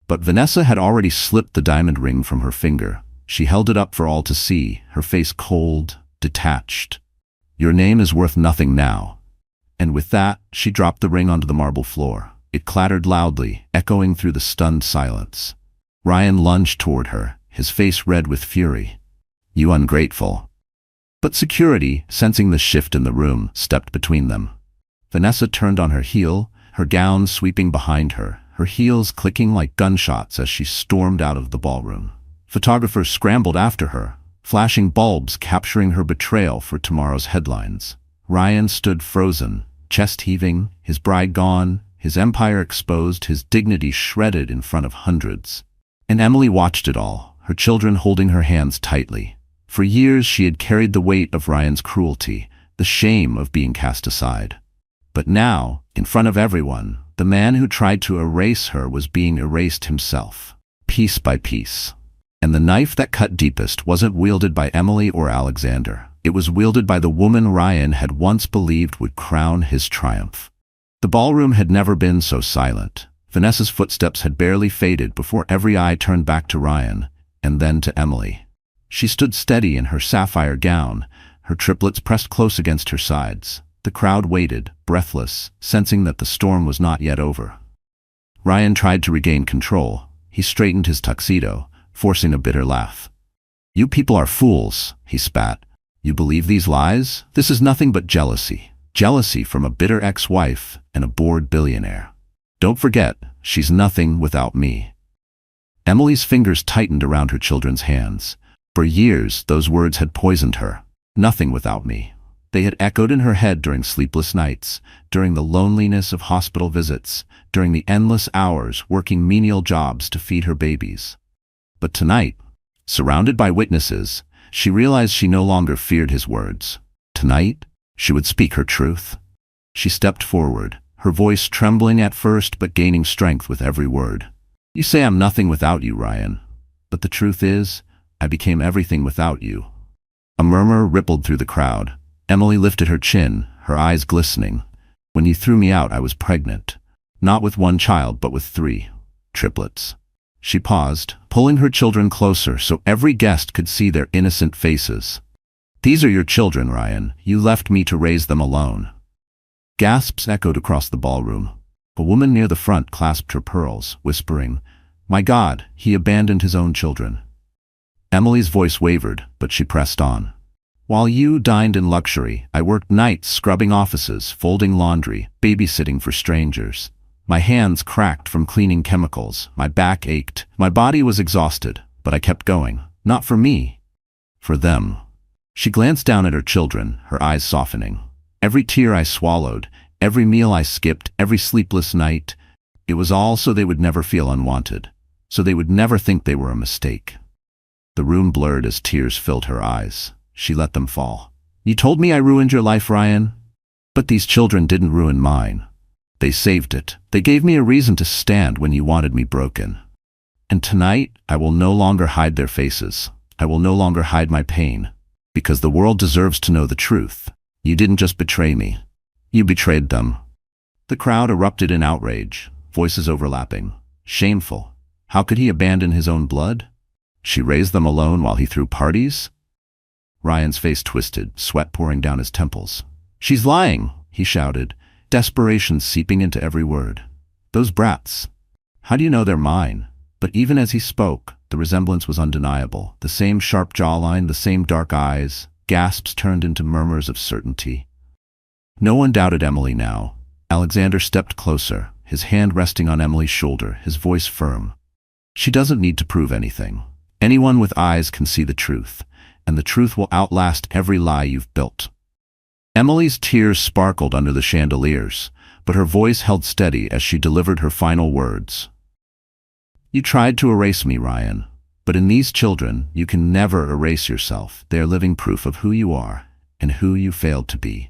But Vanessa had already slipped the diamond ring from her finger. She held it up for all to see, her face cold, detached. "Your name is worth nothing now." And with that, she dropped the ring onto the marble floor. It clattered loudly, echoing through the stunned silence. Ryan lunged toward her, his face red with fury. "You ungrateful." But security, sensing the shift in the room, stepped between them. Vanessa turned on her heel, her gown sweeping behind her, her heels clicking like gunshots as she stormed out of the ballroom. Photographers scrambled after her, flashing bulbs capturing her betrayal for tomorrow's headlines. Ryan stood frozen, chest heaving, his bride gone, his empire exposed, his dignity shredded in front of hundreds. And Emily watched it all, her children holding her hands tightly. For years she had carried the weight of Ryan's cruelty, the shame of being cast aside. But now, in front of everyone, the man who tried to erase her was being erased himself, piece by piece. And the knife that cut deepest wasn't wielded by Emily or Alexander. It was wielded by the woman Ryan had once believed would crown his triumph. The ballroom had never been so silent. Vanessa's footsteps had barely faded before every eye turned back to Ryan, and then to Emily. She stood steady in her sapphire gown, her triplets pressed close against her sides. The crowd waited, breathless, sensing that the storm was not yet over. Ryan tried to regain control. He straightened his tuxedo, forcing a bitter laugh. "You people are fools," he spat. "You believe these lies? This is nothing but jealousy. Jealousy from a bitter ex-wife and a bored billionaire. Don't forget, she's nothing without me." Emily's fingers tightened around her children's hands. For years, those words had poisoned her. Nothing without me. They had echoed in her head during sleepless nights, during the loneliness of hospital visits, during the endless hours working menial jobs to feed her babies. But tonight, surrounded by witnesses, she realized she no longer feared his words. Tonight, she would speak her truth. She stepped forward, her voice trembling at first but gaining strength with every word. "You say I'm nothing without you, Ryan. But the truth is, I became everything without you." A murmur rippled through the crowd. Emily lifted her chin, her eyes glistening. "When you threw me out, I was pregnant. Not with one child, but with 3. Triplets." She paused, pulling her children closer so every guest could see their innocent faces. "These are your children, Ryan. You left me to raise them alone." Gasps echoed across the ballroom. A woman near the front clasped her pearls, whispering, "My God, he abandoned his own children." Emily's voice wavered, but she pressed on. "While you dined in luxury, I worked nights scrubbing offices, folding laundry, babysitting for strangers. My hands cracked from cleaning chemicals, my back ached, my body was exhausted, but I kept going. Not for me, for them." She glanced down at her children, her eyes softening. "Every tear I swallowed, every meal I skipped, every sleepless night, it was all so they would never feel unwanted, so they would never think they were a mistake." The room blurred as tears filled her eyes. She let them fall. "You told me I ruined your life, Ryan. But these children didn't ruin mine. They saved it. They gave me a reason to stand when you wanted me broken. And tonight, I will no longer hide their faces. I will no longer hide my pain. Because the world deserves to know the truth. You didn't just betray me. You betrayed them." The crowd erupted in outrage, voices overlapping. Shameful. How could he abandon his own blood? She raised them alone while he threw parties? Ryan's face twisted, sweat pouring down his temples. "She's lying," he shouted, desperation seeping into every word. "Those brats. How do you know they're mine?" But even as he spoke, the resemblance was undeniable. The same sharp jawline, the same dark eyes. Gasps turned into murmurs of certainty. No one doubted Emily now. Alexander stepped closer, his hand resting on Emily's shoulder, his voice firm. "She doesn't need to prove anything. Anyone with eyes can see the truth, and the truth will outlast every lie you've built." Emily's tears sparkled under the chandeliers, but her voice held steady as she delivered her final words. "You tried to erase me, Ryan, but in these children, you can never erase yourself. They are living proof of who you are and who you failed to be."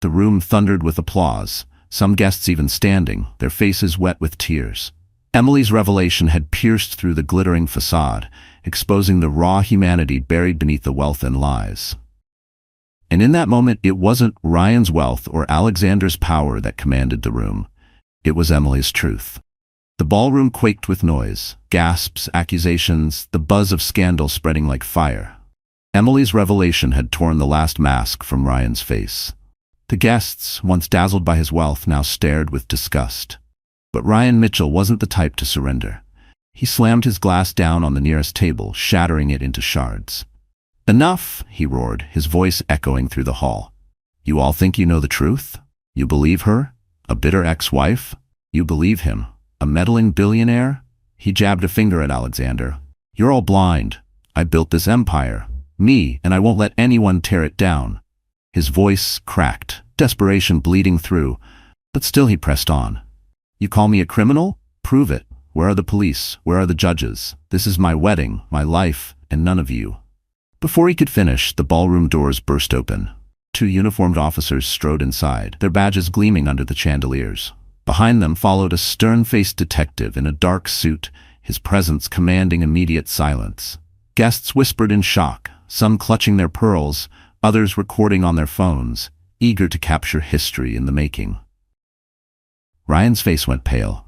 The room thundered with applause, some guests even standing, their faces wet with tears. Emily's revelation had pierced through the glittering facade, exposing the raw humanity buried beneath the wealth and lies. And in that moment, it wasn't Ryan's wealth or Alexander's power that commanded the room. It was Emily's truth. The ballroom quaked with noise, gasps, accusations, the buzz of scandal spreading like fire. Emily's revelation had torn the last mask from Ryan's face. The guests, once dazzled by his wealth, now stared with disgust. But Ryan Mitchell wasn't the type to surrender. He slammed his glass down on the nearest table, shattering it into shards. "Enough!" he roared, his voice echoing through the hall. "You all think you know the truth? You believe her? A bitter ex-wife? You believe him? A meddling billionaire?" He jabbed a finger at Alexander. "You're all blind. I built this empire. Me, and I won't let anyone tear it down." His voice cracked, desperation bleeding through, but still he pressed on. "You call me a criminal? Prove it. Where are the police? Where are the judges? This is my wedding, my life, and none of you." Before he could finish, the ballroom doors burst open. 2 uniformed officers strode inside, their badges gleaming under the chandeliers. Behind them followed a stern-faced detective in a dark suit, his presence commanding immediate silence. Guests whispered in shock, some clutching their pearls, others recording on their phones, eager to capture history in the making. Ryan's face went pale.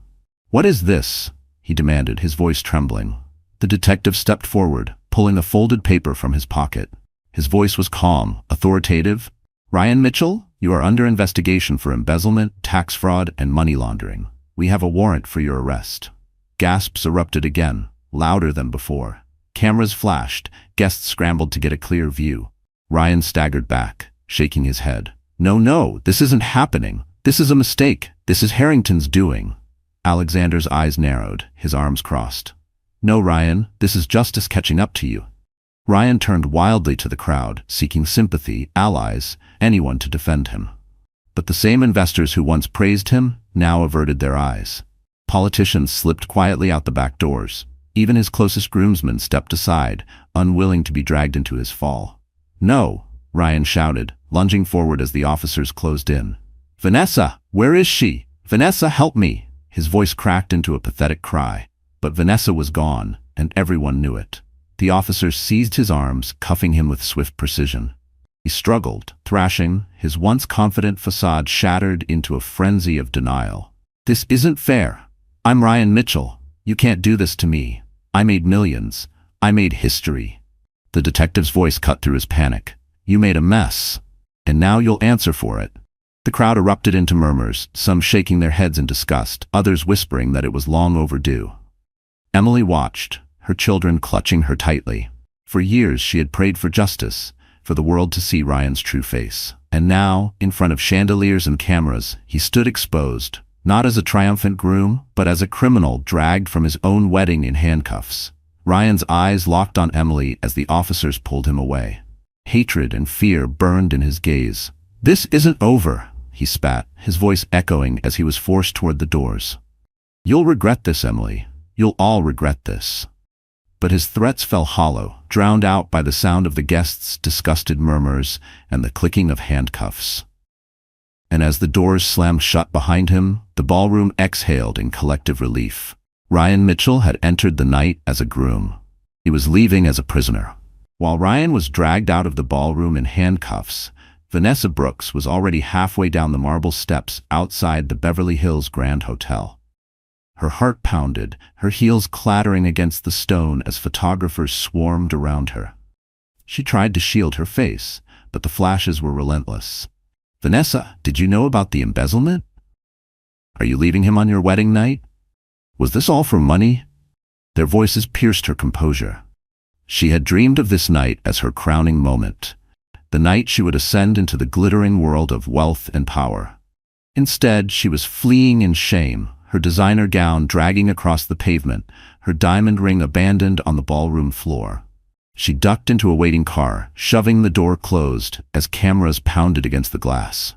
"What is this?" he demanded, his voice trembling. The detective stepped forward, pulling a folded paper from his pocket. His voice was calm, authoritative. "Ryan Mitchell, you are under investigation for embezzlement, tax fraud, and money laundering. We have a warrant for your arrest." Gasps erupted again, louder than before. Cameras flashed, guests scrambled to get a clear view. Ryan staggered back, shaking his head. No, this isn't happening. This is a mistake. This is Harrington's doing." Alexander's eyes narrowed, his arms crossed. "No, Ryan, this is justice catching up to you." Ryan turned wildly to the crowd, seeking sympathy, allies, anyone to defend him. But the same investors who once praised him now averted their eyes. Politicians slipped quietly out the back doors. Even his closest groomsmen stepped aside, unwilling to be dragged into his fall. "No!" Ryan shouted, lunging forward as the officers closed in. "Vanessa, where is she? Vanessa, help me!" His voice cracked into a pathetic cry. But Vanessa was gone, and everyone knew it. The officers seized his arms, cuffing him with swift precision. He struggled, thrashing, his once confident facade shattered into a frenzy of denial. "This isn't fair. I'm Ryan Mitchell. You can't do this to me. I made millions. I made history." The detective's voice cut through his panic. "You made a mess, and now you'll answer for it." The crowd erupted into murmurs, some shaking their heads in disgust, others whispering that it was long overdue. Emily watched, her children clutching her tightly. For years she had prayed for justice, for the world to see Ryan's true face. And now, in front of chandeliers and cameras, he stood exposed, not as a triumphant groom, but as a criminal dragged from his own wedding in handcuffs. Ryan's eyes locked on Emily as the officers pulled him away. Hatred and fear burned in his gaze. "This isn't over," he spat, his voice echoing as he was forced toward the doors. "You'll regret this, Emily. You'll all regret this." But his threats fell hollow, drowned out by the sound of the guests' disgusted murmurs and the clicking of handcuffs. And as the doors slammed shut behind him, the ballroom exhaled in collective relief. Ryan Mitchell had entered the night as a groom. He was leaving as a prisoner. While Ryan was dragged out of the ballroom in handcuffs, Vanessa Brooks was already halfway down the marble steps outside the Beverly Hills Grand Hotel. Her heart pounded, her heels clattering against the stone as photographers swarmed around her. She tried to shield her face, but the flashes were relentless. "Vanessa, did you know about the embezzlement? Are you leaving him on your wedding night? Was this all for money?" Their voices pierced her composure. She had dreamed of this night as her crowning moment, the night she would ascend into the glittering world of wealth and power. Instead, she was fleeing in shame, her designer gown dragging across the pavement, her diamond ring abandoned on the ballroom floor. She ducked into a waiting car, shoving the door closed as cameras pounded against the glass.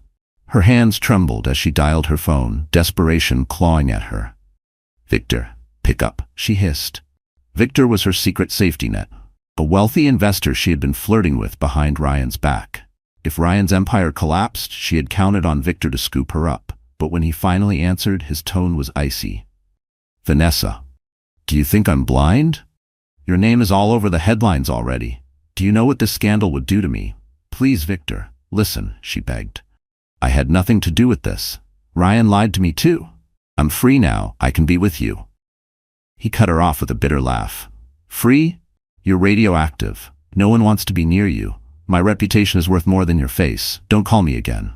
Her hands trembled as she dialed her phone, desperation clawing at her. "Victor, pick up," she hissed. Victor was her secret safety net, a wealthy investor she had been flirting with behind Ryan's back. If Ryan's empire collapsed, she had counted on Victor to scoop her up. But when he finally answered, his tone was icy. "Vanessa, do you think I'm blind? Your name is all over the headlines already. Do you know what this scandal would do to me? Please, Victor, listen, she begged. I had nothing to do with this. Ryan lied to me too. I'm free now, I can be with you. He cut her off with a bitter laugh. Free? You're radioactive. No one wants to be near you. My reputation is worth more than your face. Don't call me again.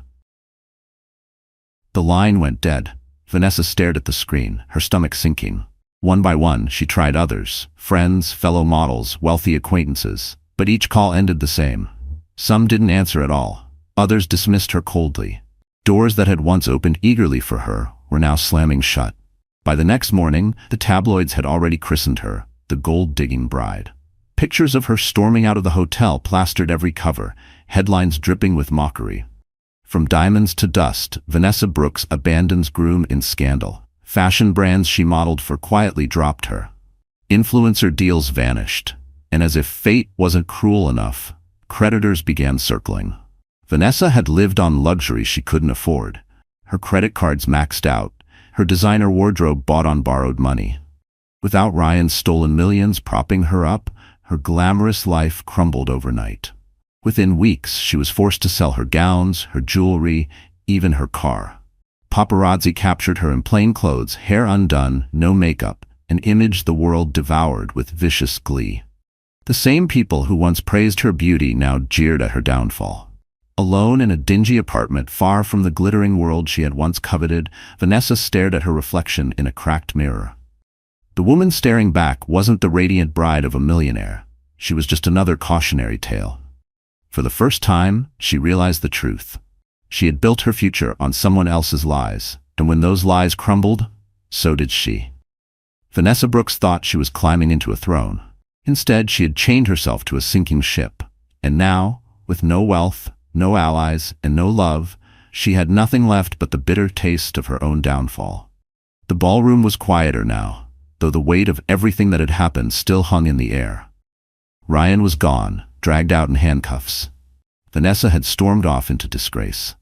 The line went dead. Vanessa stared at the screen, her stomach sinking. One by one, she tried others, friends, fellow models, wealthy acquaintances, but each call ended the same. Some didn't answer at all. Others dismissed her coldly. Doors that had once opened eagerly for her were now slamming shut. By the next morning, the tabloids had already christened her the gold-digging bride. Pictures of her storming out of the hotel plastered every cover, headlines dripping with mockery. From diamonds to dust, Vanessa Brooks abandons groom in scandal. Fashion brands she modeled for quietly dropped her. Influencer deals vanished. And as if fate wasn't cruel enough, creditors began circling. Vanessa had lived on luxury she couldn't afford. Her credit cards maxed out, her designer wardrobe bought on borrowed money. Without Ryan's stolen millions propping her up, her glamorous life crumbled overnight. Within weeks, she was forced to sell her gowns, her jewelry, even her car. Paparazzi captured her in plain clothes, hair undone, no makeup, an image the world devoured with vicious glee. The same people who once praised her beauty now jeered at her downfall. Alone in a dingy apartment far from the glittering world she had once coveted, Vanessa stared at her reflection in a cracked mirror. The woman staring back wasn't the radiant bride of a millionaire. She was just another cautionary tale. For the first time, she realized the truth. She had built her future on someone else's lies, and when those lies crumbled, so did she. Vanessa Brooks thought she was climbing into a throne. Instead, she had chained herself to a sinking ship. And now, with no wealth, no allies, and no love, she had nothing left but the bitter taste of her own downfall. The ballroom was quieter now, though the weight of everything that had happened still hung in the air. Ryan was gone, dragged out in handcuffs. Vanessa had stormed off into disgrace.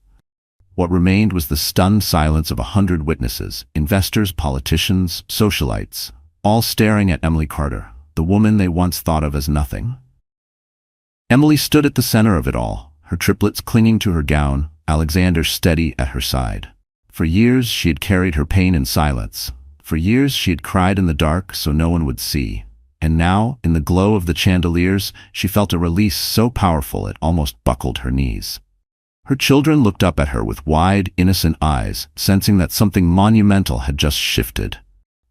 What remained was the stunned silence of 100 witnesses, investors, politicians, socialites, all staring at Emily Carter, the woman they once thought of as nothing. Emily stood at the center of it all, her triplets clinging to her gown, Alexander steady at her side. For years she had carried her pain in silence. For years she had cried in the dark so no one would see. And now, in the glow of the chandeliers, she felt a release so powerful it almost buckled her knees. Her children looked up at her with wide, innocent eyes, sensing that something monumental had just shifted.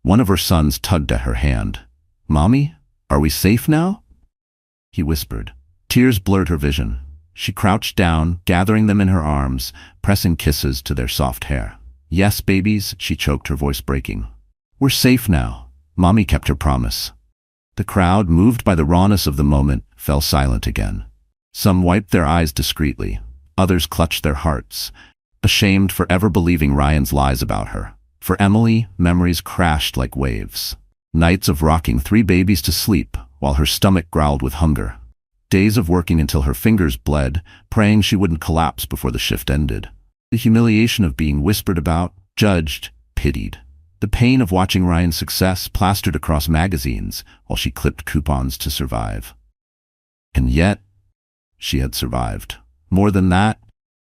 One of her sons tugged at her hand. "Mommy, are we safe now?" He whispered. Tears blurred her vision. She crouched down, gathering them in her arms, pressing kisses to their soft hair. "Yes, babies," she choked, her voice breaking. "We're safe now. Mommy kept her promise." The crowd, moved by the rawness of the moment, fell silent again. Some wiped their eyes discreetly. Others clutched their hearts, ashamed for ever believing Ryan's lies about her. For Emily, memories crashed like waves. Nights of rocking 3 babies to sleep while her stomach growled with hunger. Days of working until her fingers bled, praying she wouldn't collapse before the shift ended. The humiliation of being whispered about, judged, pitied. The pain of watching Ryan's success plastered across magazines while she clipped coupons to survive. And yet, she had survived. More than that,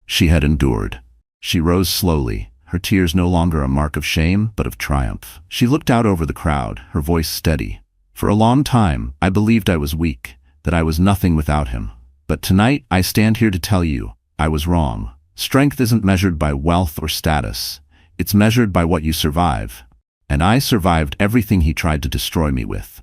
she had endured. She rose slowly, her tears no longer a mark of shame, but of triumph. She looked out over the crowd, her voice steady. For a long time, I believed I was weak, that I was nothing without him. But tonight, I stand here to tell you, I was wrong. Strength isn't measured by wealth or status. It's measured by what you survive. And I survived everything he tried to destroy me with.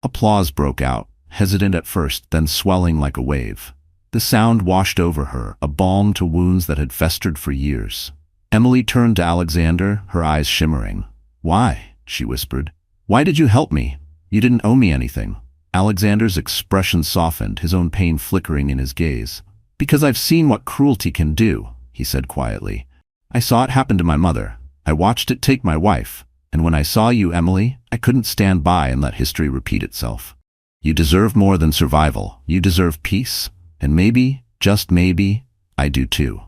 Applause broke out, hesitant at first, then swelling like a wave. The sound washed over her, a balm to wounds that had festered for years. Emily turned to Alexander, her eyes shimmering. "Why?" she whispered. "Why did you help me? You didn't owe me anything." Alexander's expression softened, his own pain flickering in his gaze. "Because I've seen what cruelty can do," he said quietly. "I saw it happen to my mother. I watched it take my wife. And when I saw you, Emily, I couldn't stand by and let history repeat itself. You deserve more than survival. You deserve peace. And maybe, just maybe, I do too."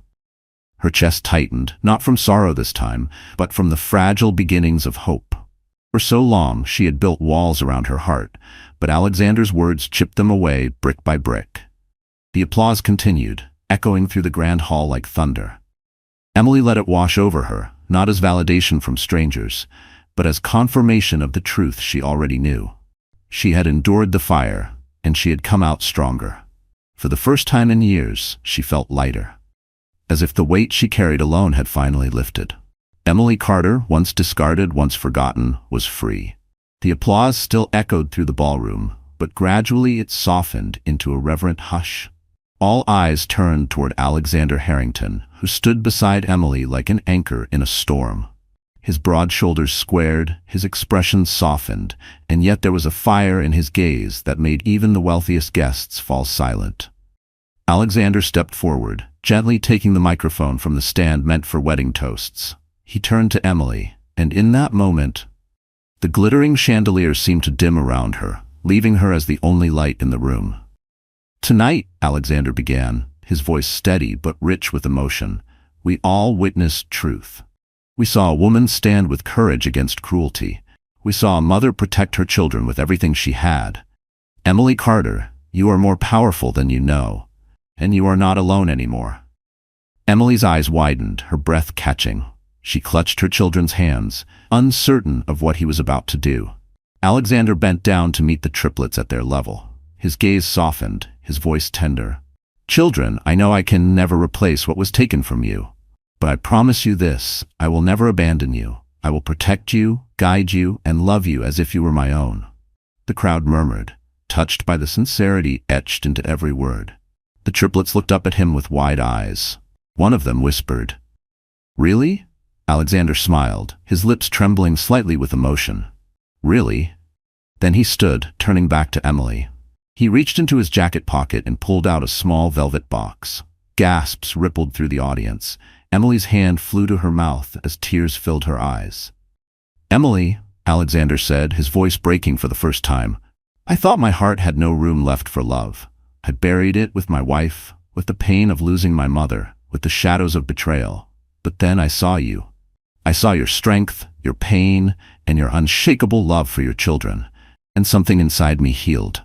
Her chest tightened, not from sorrow this time, but from the fragile beginnings of hope. For so long she had built walls around her heart, but Alexander's words chipped them away brick by brick. The applause continued, echoing through the grand hall like thunder. Emily let it wash over her, not as validation from strangers, but as confirmation of the truth she already knew. She had endured the fire, and she had come out stronger. For the first time in years, she felt lighter, as if the weight she carried alone had finally lifted. Emily Carter, once discarded, once forgotten, was free. The applause still echoed through the ballroom, but gradually it softened into a reverent hush. All eyes turned toward Alexander Harrington, who stood beside Emily like an anchor in a storm. His broad shoulders squared, his expression softened, and yet there was a fire in his gaze that made even the wealthiest guests fall silent. Alexander stepped forward, gently taking the microphone from the stand meant for wedding toasts. He turned to Emily, and in that moment, the glittering chandelier seemed to dim around her, leaving her as the only light in the room. "Tonight," Alexander began, his voice steady but rich with emotion, "we all witnessed truth. We saw a woman stand with courage against cruelty. We saw a mother protect her children with everything she had. Emily Carter, you are more powerful than you know, and you are not alone anymore." Emily's eyes widened, her breath catching. She clutched her children's hands, uncertain of what he was about to do. Alexander bent down to meet the triplets at their level. His gaze softened, his voice tender. "Children, I know I can never replace what was taken from you. But I promise you this, I will never abandon you. I will protect you, guide you, and love you as if you were my own." The crowd murmured, touched by the sincerity etched into every word. The triplets looked up at him with wide eyes. One of them whispered, "Really?" Alexander smiled, his lips trembling slightly with emotion. "Really?" Then he stood, turning back to Emily. He reached into his jacket pocket and pulled out a small velvet box. Gasps rippled through the audience. Emily's hand flew to her mouth as tears filled her eyes. "Emily," Alexander said, his voice breaking for the first time, "I thought my heart had no room left for love. I buried it with my wife, with the pain of losing my mother, with the shadows of betrayal. But then I saw you. I saw your strength, your pain, and your unshakable love for your children, and something inside me healed.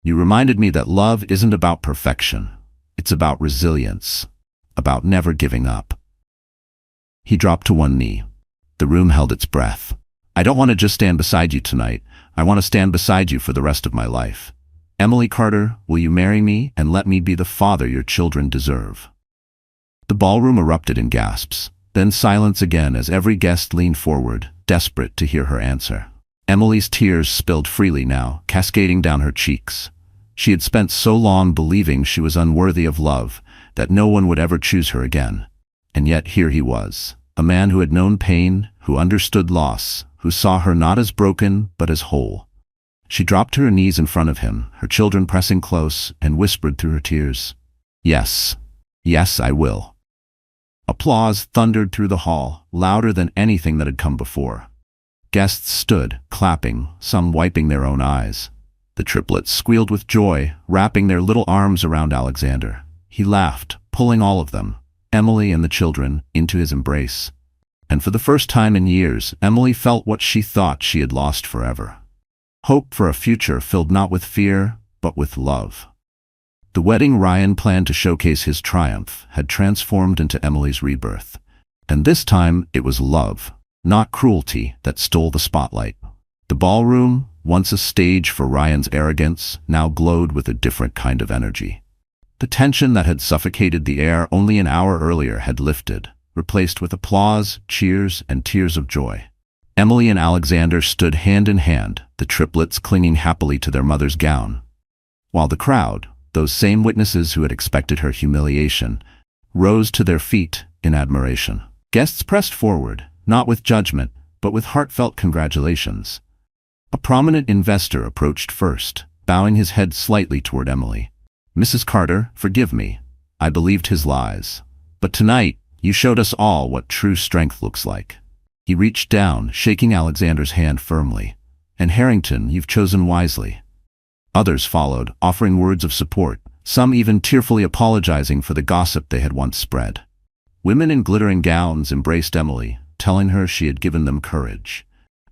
You reminded me that love isn't about perfection. It's about resilience, about never giving up." He dropped to one knee. The room held its breath. "I don't want to just stand beside you tonight. I want to stand beside you for the rest of my life. Emily Carter, will you marry me and let me be the father your children deserve?" The ballroom erupted in gasps, then silence again as every guest leaned forward, desperate to hear her answer. Emily's tears spilled freely now, cascading down her cheeks. She had spent so long believing she was unworthy of love, that no one would ever choose her again. And yet here he was, a man who had known pain, who understood loss, who saw her not as broken but as whole. She dropped to her knees in front of him, her children pressing close, and whispered through her tears, "Yes, yes, I will." Applause thundered through the hall, louder than anything that had come before. Guests stood, clapping, some wiping their own eyes. The triplets squealed with joy, wrapping their little arms around Alexander. He laughed, pulling all of them, Emily and the children, into his embrace. And for the first time in years, Emily felt what she thought she had lost forever. Hope for a future filled not with fear, but with love. The wedding Ryan planned to showcase his triumph had transformed into Emily's rebirth. And this time it was love, not cruelty, that stole the spotlight. The ballroom, once a stage for Ryan's arrogance, now glowed with a different kind of energy. The tension that had suffocated the air only an hour earlier had lifted, replaced with applause, cheers, and tears of joy. Emily and Alexander stood hand in hand, the triplets clinging happily to their mother's gown, while the crowd, those same witnesses who had expected her humiliation, rose to their feet in admiration. Guests pressed forward, not with judgment, but with heartfelt congratulations. A prominent investor approached first, bowing his head slightly toward Emily. "Mrs. Carter, forgive me. I believed his lies. But tonight, you showed us all what true strength looks like." He reached down, shaking Alexander's hand firmly. "And Harrington, you've chosen wisely." Others followed, offering words of support, some even tearfully apologizing for the gossip they had once spread. Women in glittering gowns embraced Emily, telling her she had given them courage.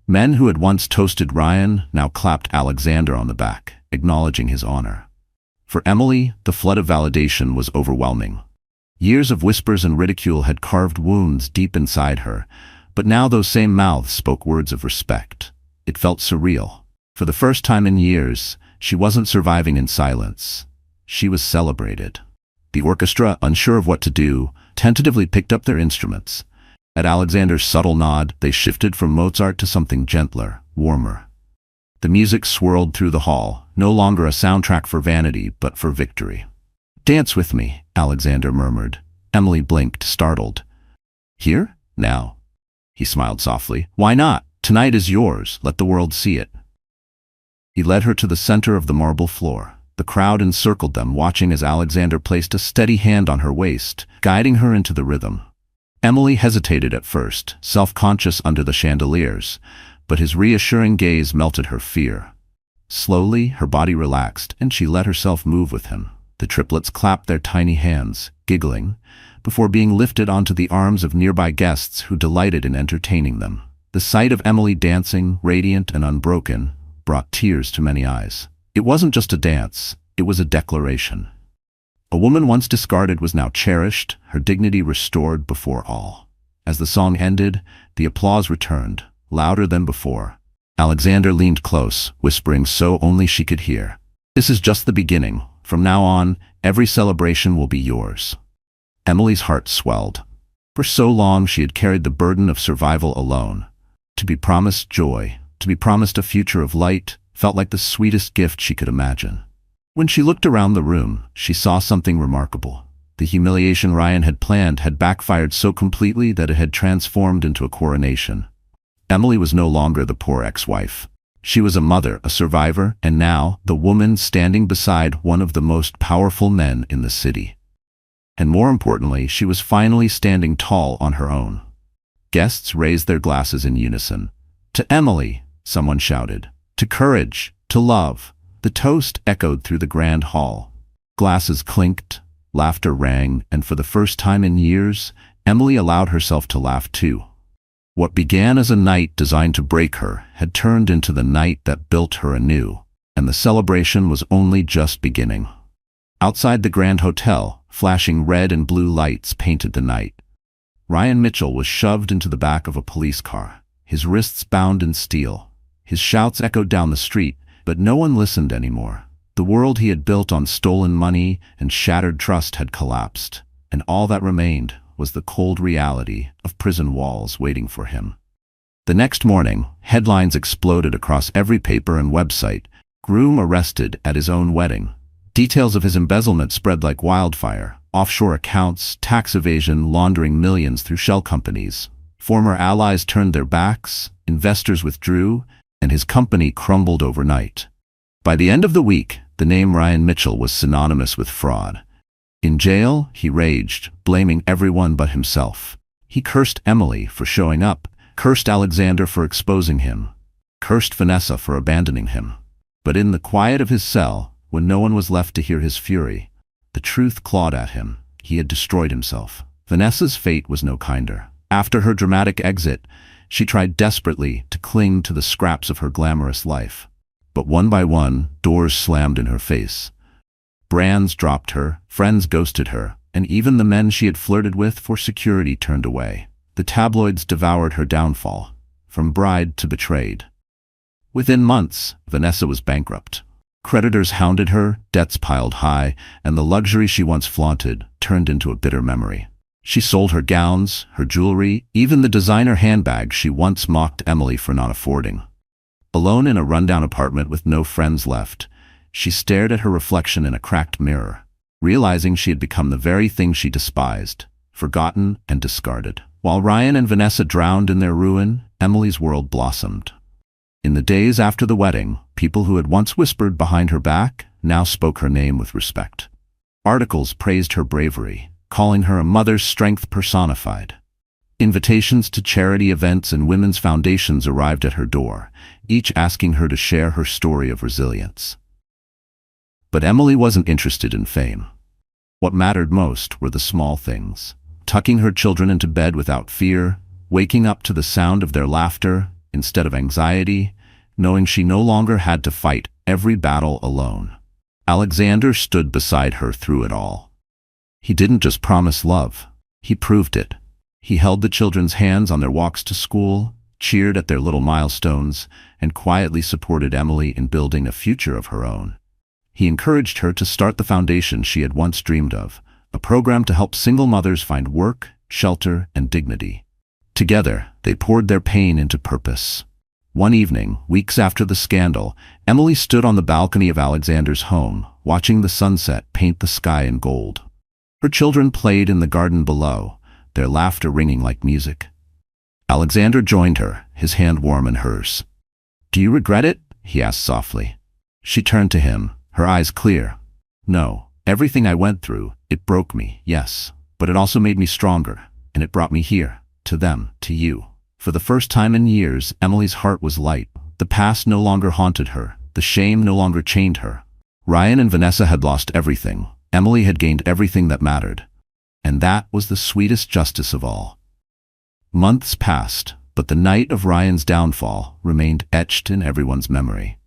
Men who had once toasted Ryan now clapped Alexander on the back, acknowledging his honor. For Emily, the flood of validation was overwhelming. Years of whispers and ridicule had carved wounds deep inside her, but now those same mouths spoke words of respect. It felt surreal. For the first time in years, she wasn't surviving in silence. She was celebrated. The orchestra, unsure of what to do, tentatively picked up their instruments. At Alexander's subtle nod, they shifted from Mozart to something gentler, warmer. The music swirled through the hall, no longer a soundtrack for vanity, but for victory. "Dance with me," Alexander murmured. Emily blinked, startled. "Here? Now?" He smiled softly. "Why not? Tonight is yours. Let the world see it." He led her to the center of the marble floor. The crowd encircled them, watching as Alexander placed a steady hand on her waist, guiding her into the rhythm. Emily hesitated at first, self-conscious under the chandeliers, but his reassuring gaze melted her fear. Slowly, her body relaxed, and she let herself move with him. The triplets clapped their tiny hands, giggling, before being lifted onto the arms of nearby guests who delighted in entertaining them. The sight of Emily dancing, radiant and unbroken, brought tears to many eyes. It wasn't just a dance, it was a declaration. A woman once discarded was now cherished, her dignity restored before all. As the song ended, the applause returned, louder than before. Alexander leaned close, whispering so only she could hear. "This is just the beginning. From now on, every celebration will be yours." Emily's heart swelled. For so long she had carried the burden of survival alone. To be promised joy, to be promised a future of light, felt like the sweetest gift she could imagine. When she looked around the room, she saw something remarkable. The humiliation Ryan had planned had backfired so completely that it had transformed into a coronation. Emily was no longer the poor ex-wife. She was a mother, a survivor, and now the woman standing beside one of the most powerful men in the city. And more importantly, she was finally standing tall on her own. Guests raised their glasses in unison. "To Emily," someone shouted. "To courage, to love." The toast echoed through the grand hall. Glasses clinked, laughter rang, and for the first time in years, Emily allowed herself to laugh too. What began as a night designed to break her had turned into the night that built her anew, and the celebration was only just beginning. Outside the Grand Hotel, flashing red and blue lights painted the night. Ryan Mitchell was shoved into the back of a police car, his wrists bound in steel. His shouts echoed down the street, but no one listened anymore. The world he had built on stolen money and shattered trust had collapsed, and all that remained was the cold reality of prison walls waiting for him. The next morning, headlines exploded across every paper and website. Groom arrested at his own wedding. Details of his embezzlement spread like wildfire. Offshore accounts, tax evasion, laundering millions through shell companies. Former allies turned their backs, investors withdrew, and his company crumbled overnight. By the end of the week, the name Ryan Mitchell was synonymous with fraud. In jail, he raged, blaming everyone but himself. He cursed Emily for showing up, cursed Alexander for exposing him, cursed Vanessa for abandoning him. But in the quiet of his cell, when no one was left to hear his fury, the truth clawed at him. He had destroyed himself. Vanessa's fate was no kinder. After her dramatic exit, she tried desperately to cling to the scraps of her glamorous life. But one by one, doors slammed in her face. Brands dropped her, friends ghosted her, and even the men she had flirted with for security turned away. The tabloids devoured her downfall, from bride to betrayed. Within months, Vanessa was bankrupt. Creditors hounded her, debts piled high, and the luxury she once flaunted turned into a bitter memory. She sold her gowns, her jewelry, even the designer handbag she once mocked Emily for not affording. Alone in a rundown apartment with no friends left, she stared at her reflection in a cracked mirror, realizing she had become the very thing she despised, forgotten and discarded. While Ryan and Vanessa drowned in their ruin, Emily's world blossomed. In the days after the wedding, people who had once whispered behind her back now spoke her name with respect. Articles praised her bravery, calling her a mother's strength personified. Invitations to charity events and women's foundations arrived at her door, each asking her to share her story of resilience. But Emily wasn't interested in fame. What mattered most were the small things. Tucking her children into bed without fear, waking up to the sound of their laughter, instead of anxiety, knowing she no longer had to fight every battle alone. Alexander stood beside her through it all. He didn't just promise love, he proved it. He held the children's hands on their walks to school, cheered at their little milestones, and quietly supported Emily in building a future of her own. He encouraged her to start the foundation she had once dreamed of, a program to help single mothers find work, shelter, and dignity. Together, they poured their pain into purpose. One evening, weeks after the scandal, Emily stood on the balcony of Alexander's home, watching the sunset paint the sky in gold. Her children played in the garden below, their laughter ringing like music. Alexander joined her, his hand warm in hers. "Do you regret it?" he asked softly. She turned to him, her eyes clear. "No, everything I went through, it broke me, yes, but it also made me stronger, and it brought me here, to them, to you." For the first time in years, Emily's heart was light. The past no longer haunted her, the shame no longer chained her. Ryan and Vanessa had lost everything. Emily had gained everything that mattered. And that was the sweetest justice of all. Months passed, but the night of Ryan's downfall remained etched in everyone's memory.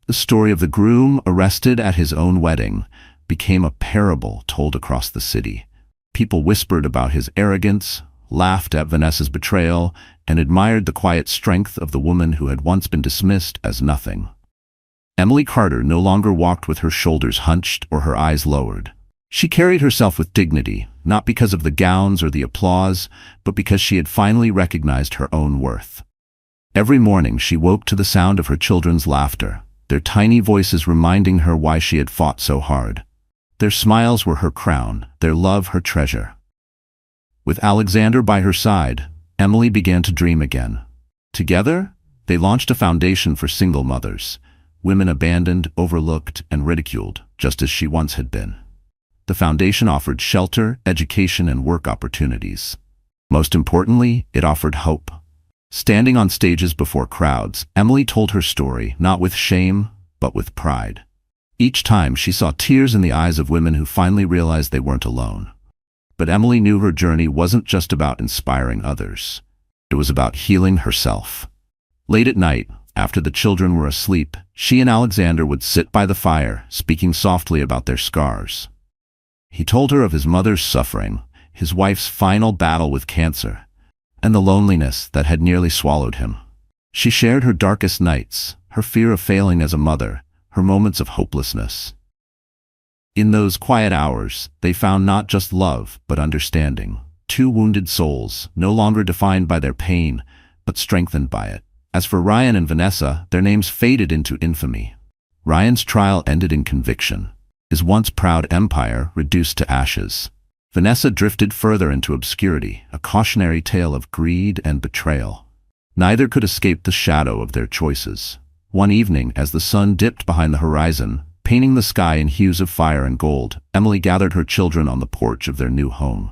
The story of the groom arrested at his own wedding became a parable told across the city. People whispered about his arrogance, laughed at Vanessa's betrayal, and admired the quiet strength of the woman who had once been dismissed as nothing. Emily Carter no longer walked with her shoulders hunched or her eyes lowered. She carried herself with dignity, not because of the gowns or the applause, but because she had finally recognized her own worth. Every morning she woke to the sound of her children's laughter, their tiny voices reminding her why she had fought so hard. Their smiles were her crown, their love her treasure. With Alexander by her side, Emily began to dream again. Together, they launched a foundation for single mothers, women abandoned, overlooked, and ridiculed, just as she once had been. The foundation offered shelter, education, and work opportunities. Most importantly, it offered hope. Standing on stages before crowds, Emily told her story, not with shame, but with pride. Each time she saw tears in the eyes of women who finally realized they weren't alone. But Emily knew her journey wasn't just about inspiring others. It was about healing herself. Late at night, after the children were asleep, she and Alexander would sit by the fire, speaking softly about their scars. He told her of his mother's suffering, his wife's final battle with cancer, and the loneliness that had nearly swallowed him. She shared her darkest nights, her fear of failing as a mother, her moments of hopelessness. In those quiet hours, they found not just love, but understanding. Two wounded souls, no longer defined by their pain, but strengthened by it. As for Ryan and Vanessa, their names faded into infamy. Ryan's trial ended in conviction, his once proud empire reduced to ashes. Vanessa drifted further into obscurity, a cautionary tale of greed and betrayal. Neither could escape the shadow of their choices. One evening, as the sun dipped behind the horizon, painting the sky in hues of fire and gold, Emily gathered her children on the porch of their new home.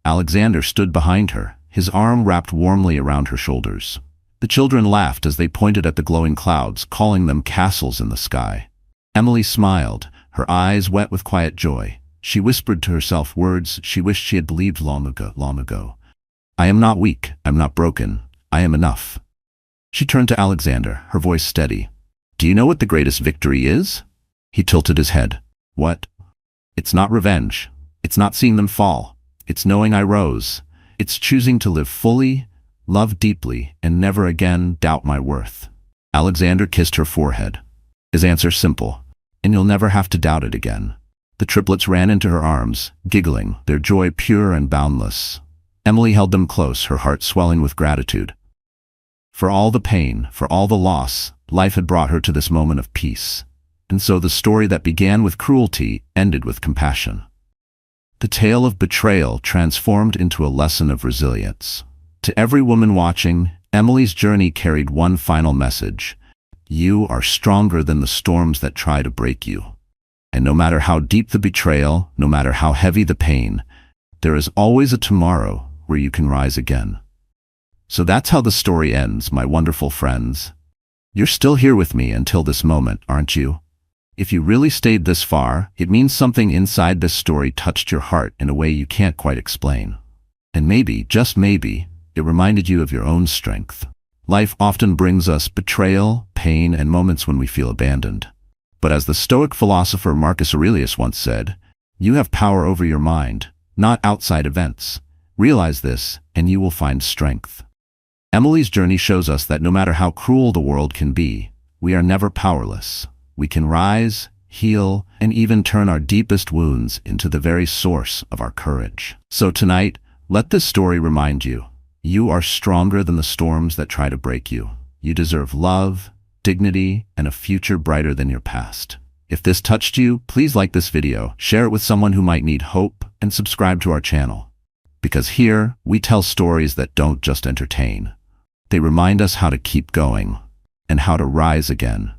Alexander stood behind her, his arm wrapped warmly around her shoulders. The children laughed as they pointed at the glowing clouds, calling them castles in the sky. Emily smiled, her eyes wet with quiet joy. She whispered to herself words she wished she had believed long ago. "I am not weak, I'm not broken, I am enough." She turned to Alexander, her voice steady. "Do you know what the greatest victory is?" He tilted his head. "What?" "It's not revenge. It's not seeing them fall. It's knowing I rose. It's choosing to live fully, love deeply, and never again doubt my worth." Alexander kissed her forehead. His answer simple, "And you'll never have to doubt it again." The triplets ran into her arms, giggling, their joy pure and boundless. Emily held them close, her heart swelling with gratitude. For all the pain, for all the loss, life had brought her to this moment of peace. And so the story that began with cruelty ended with compassion. The tale of betrayal transformed into a lesson of resilience. To every woman watching, Emily's journey carried one final message. You are stronger than the storms that try to break you. And no matter how deep the betrayal, no matter how heavy the pain, there is always a tomorrow where you can rise again. So that's how the story ends, my wonderful friends. You're still here with me until this moment, aren't you? If you really stayed this far, it means something inside this story touched your heart in a way you can't quite explain. And maybe, just maybe, it reminded you of your own strength. Life often brings us betrayal, pain, and moments when we feel abandoned. But as the Stoic philosopher Marcus Aurelius once said, you have power over your mind, not outside events. Realize this, and you will find strength. Emily's journey shows us that no matter how cruel the world can be, we are never powerless. We can rise, heal, and even turn our deepest wounds into the very source of our courage. So tonight, let this story remind you, you are stronger than the storms that try to break you. You deserve love, dignity, and a future brighter than your past. If this touched you, please like this video, share it with someone who might need hope, and subscribe to our channel. Because here, we tell stories that don't just entertain. They remind us how to keep going and how to rise again.